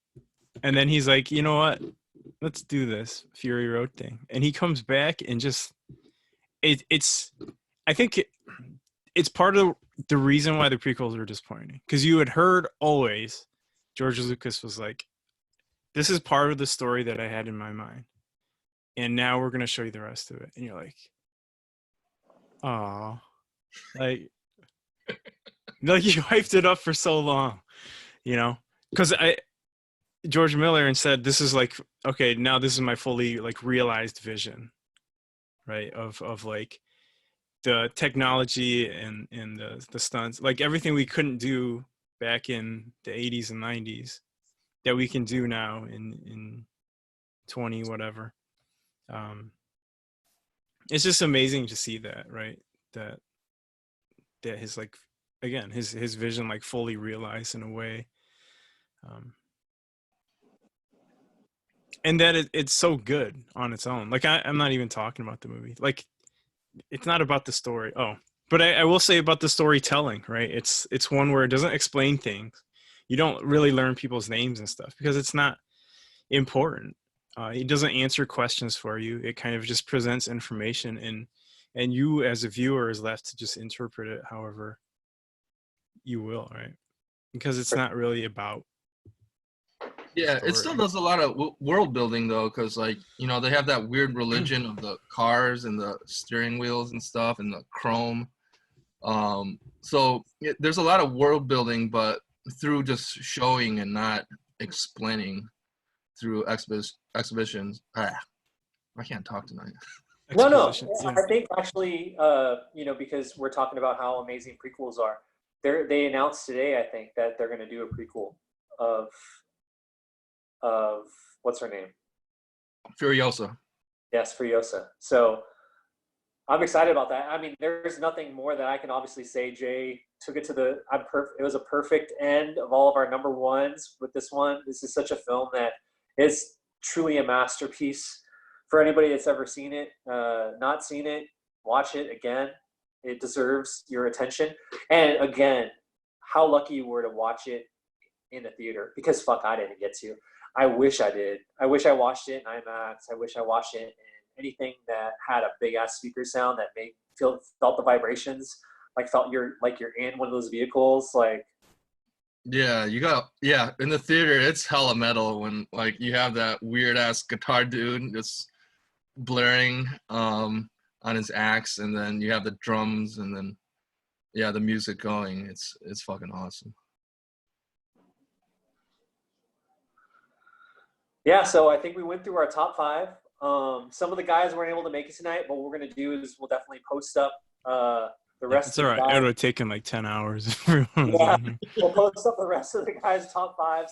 And then he's like, you know what? Let's do this Fury Road thing. And he comes back and just I think it's part of the reason why the prequels were disappointing. Because you had heard always George Lucas was like, this is part of the story that I had in my mind. And now we're going to show you the rest of it. And you're like, oh, like you hyped it up for so long, you know? Because George Miller and said, this is like, okay, now this is my fully like realized vision, right? Of like the technology and the stunts, like everything we couldn't do back in the 80s and 90s that we can do now in 20 whatever. It's just amazing to see that, right? That his like, again, his vision like fully realized in a way. And that it's so good on its own. Like I'm not even talking about the movie. Like it's not about the story. Oh, but I will say about the storytelling, right? It's one where it doesn't explain things. You don't really learn people's names and stuff because it's not important. It doesn't answer questions for you. It kind of just presents information, and you as a viewer is left to just interpret it however you will, right? Because it's not really about. Yeah, it still does a lot of world building though, because like they have that weird religion of the cars and the steering wheels and stuff and the chrome. So there's a lot of world building, but through just showing and not explaining through exhibitions. I can't talk tonight. No. Yeah. I think actually, because we're talking about how amazing prequels are, they announced today, I think, that they're going to do a prequel of what's her name? Furiosa. Yes, Furiosa. So I'm excited about that. I mean, there's nothing more that I can obviously say. Jay took it to the. It was a perfect end of all of our number ones with this one. This is such a film that is truly a masterpiece. For anybody that's ever seen it, not seen it, watch it again. It deserves your attention. And again, how lucky you were to watch it in the theater, because fuck, I didn't get to. I wish I did. I wish I watched it in IMAX. I wish I watched it in anything that had a big ass speaker sound that felt the vibrations, felt you're in one of those vehicles, like. Yeah, in the theater it's hella metal when like you have that weird ass guitar dude just blaring on his axe, and then you have the drums, and then the music going. It's fucking awesome. Yeah, so I think we went through our top 5. Some of the guys weren't able to make it tonight, but what we're gonna do is we'll definitely post up the rest. It's all right. It would have taken like 10 hours. Yeah, we'll post up the rest of the guys' top 5s.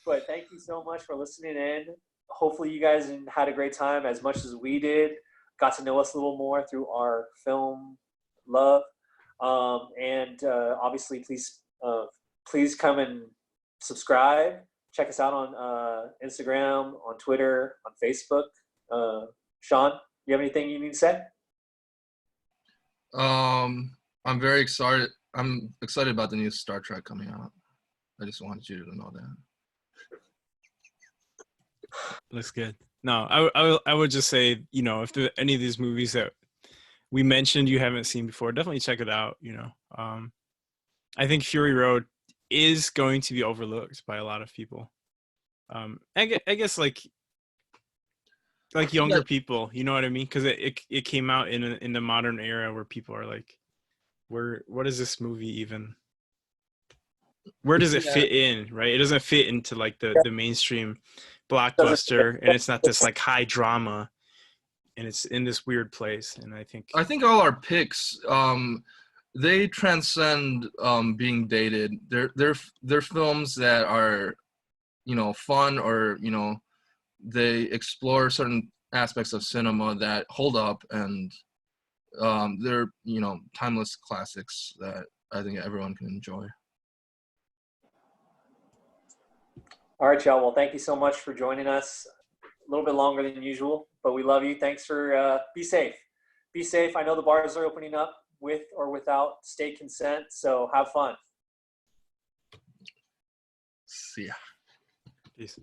But thank you so much for listening in. Hopefully you guys had a great time as much as we did. Got to know us a little more through our film love. And obviously, please come and subscribe. Check us out on Instagram, on Twitter, on Facebook. Sean, you have anything you need to say? I'm very excited. I'm excited about the new Star Trek coming out. I just wanted you to know that. Looks good. No, I would just say, you know, if there any of these movies that we mentioned you haven't seen before, definitely check it out. You know, I think Fury Road is going to be overlooked by a lot of people. I guess like younger Yeah, people, you know what I mean? Because it came out in the modern era where people are like, what is this movie even? Where does it yeah. fit in, right? It doesn't fit into like the mainstream Doesn't blockbuster, and it's not this like high drama, and it's in this weird place. And I think all our picks, they transcend being dated. They're films that are, you know, fun, or you know, they explore certain aspects of cinema that hold up, and they're, you know, timeless classics that I think everyone can enjoy. All right, y'all. Well, thank you so much for joining us. A little bit longer than usual, but we love you. Thanks for be safe. Be safe. I know the bars are opening up with or without state consent, so have fun. See ya. Peace.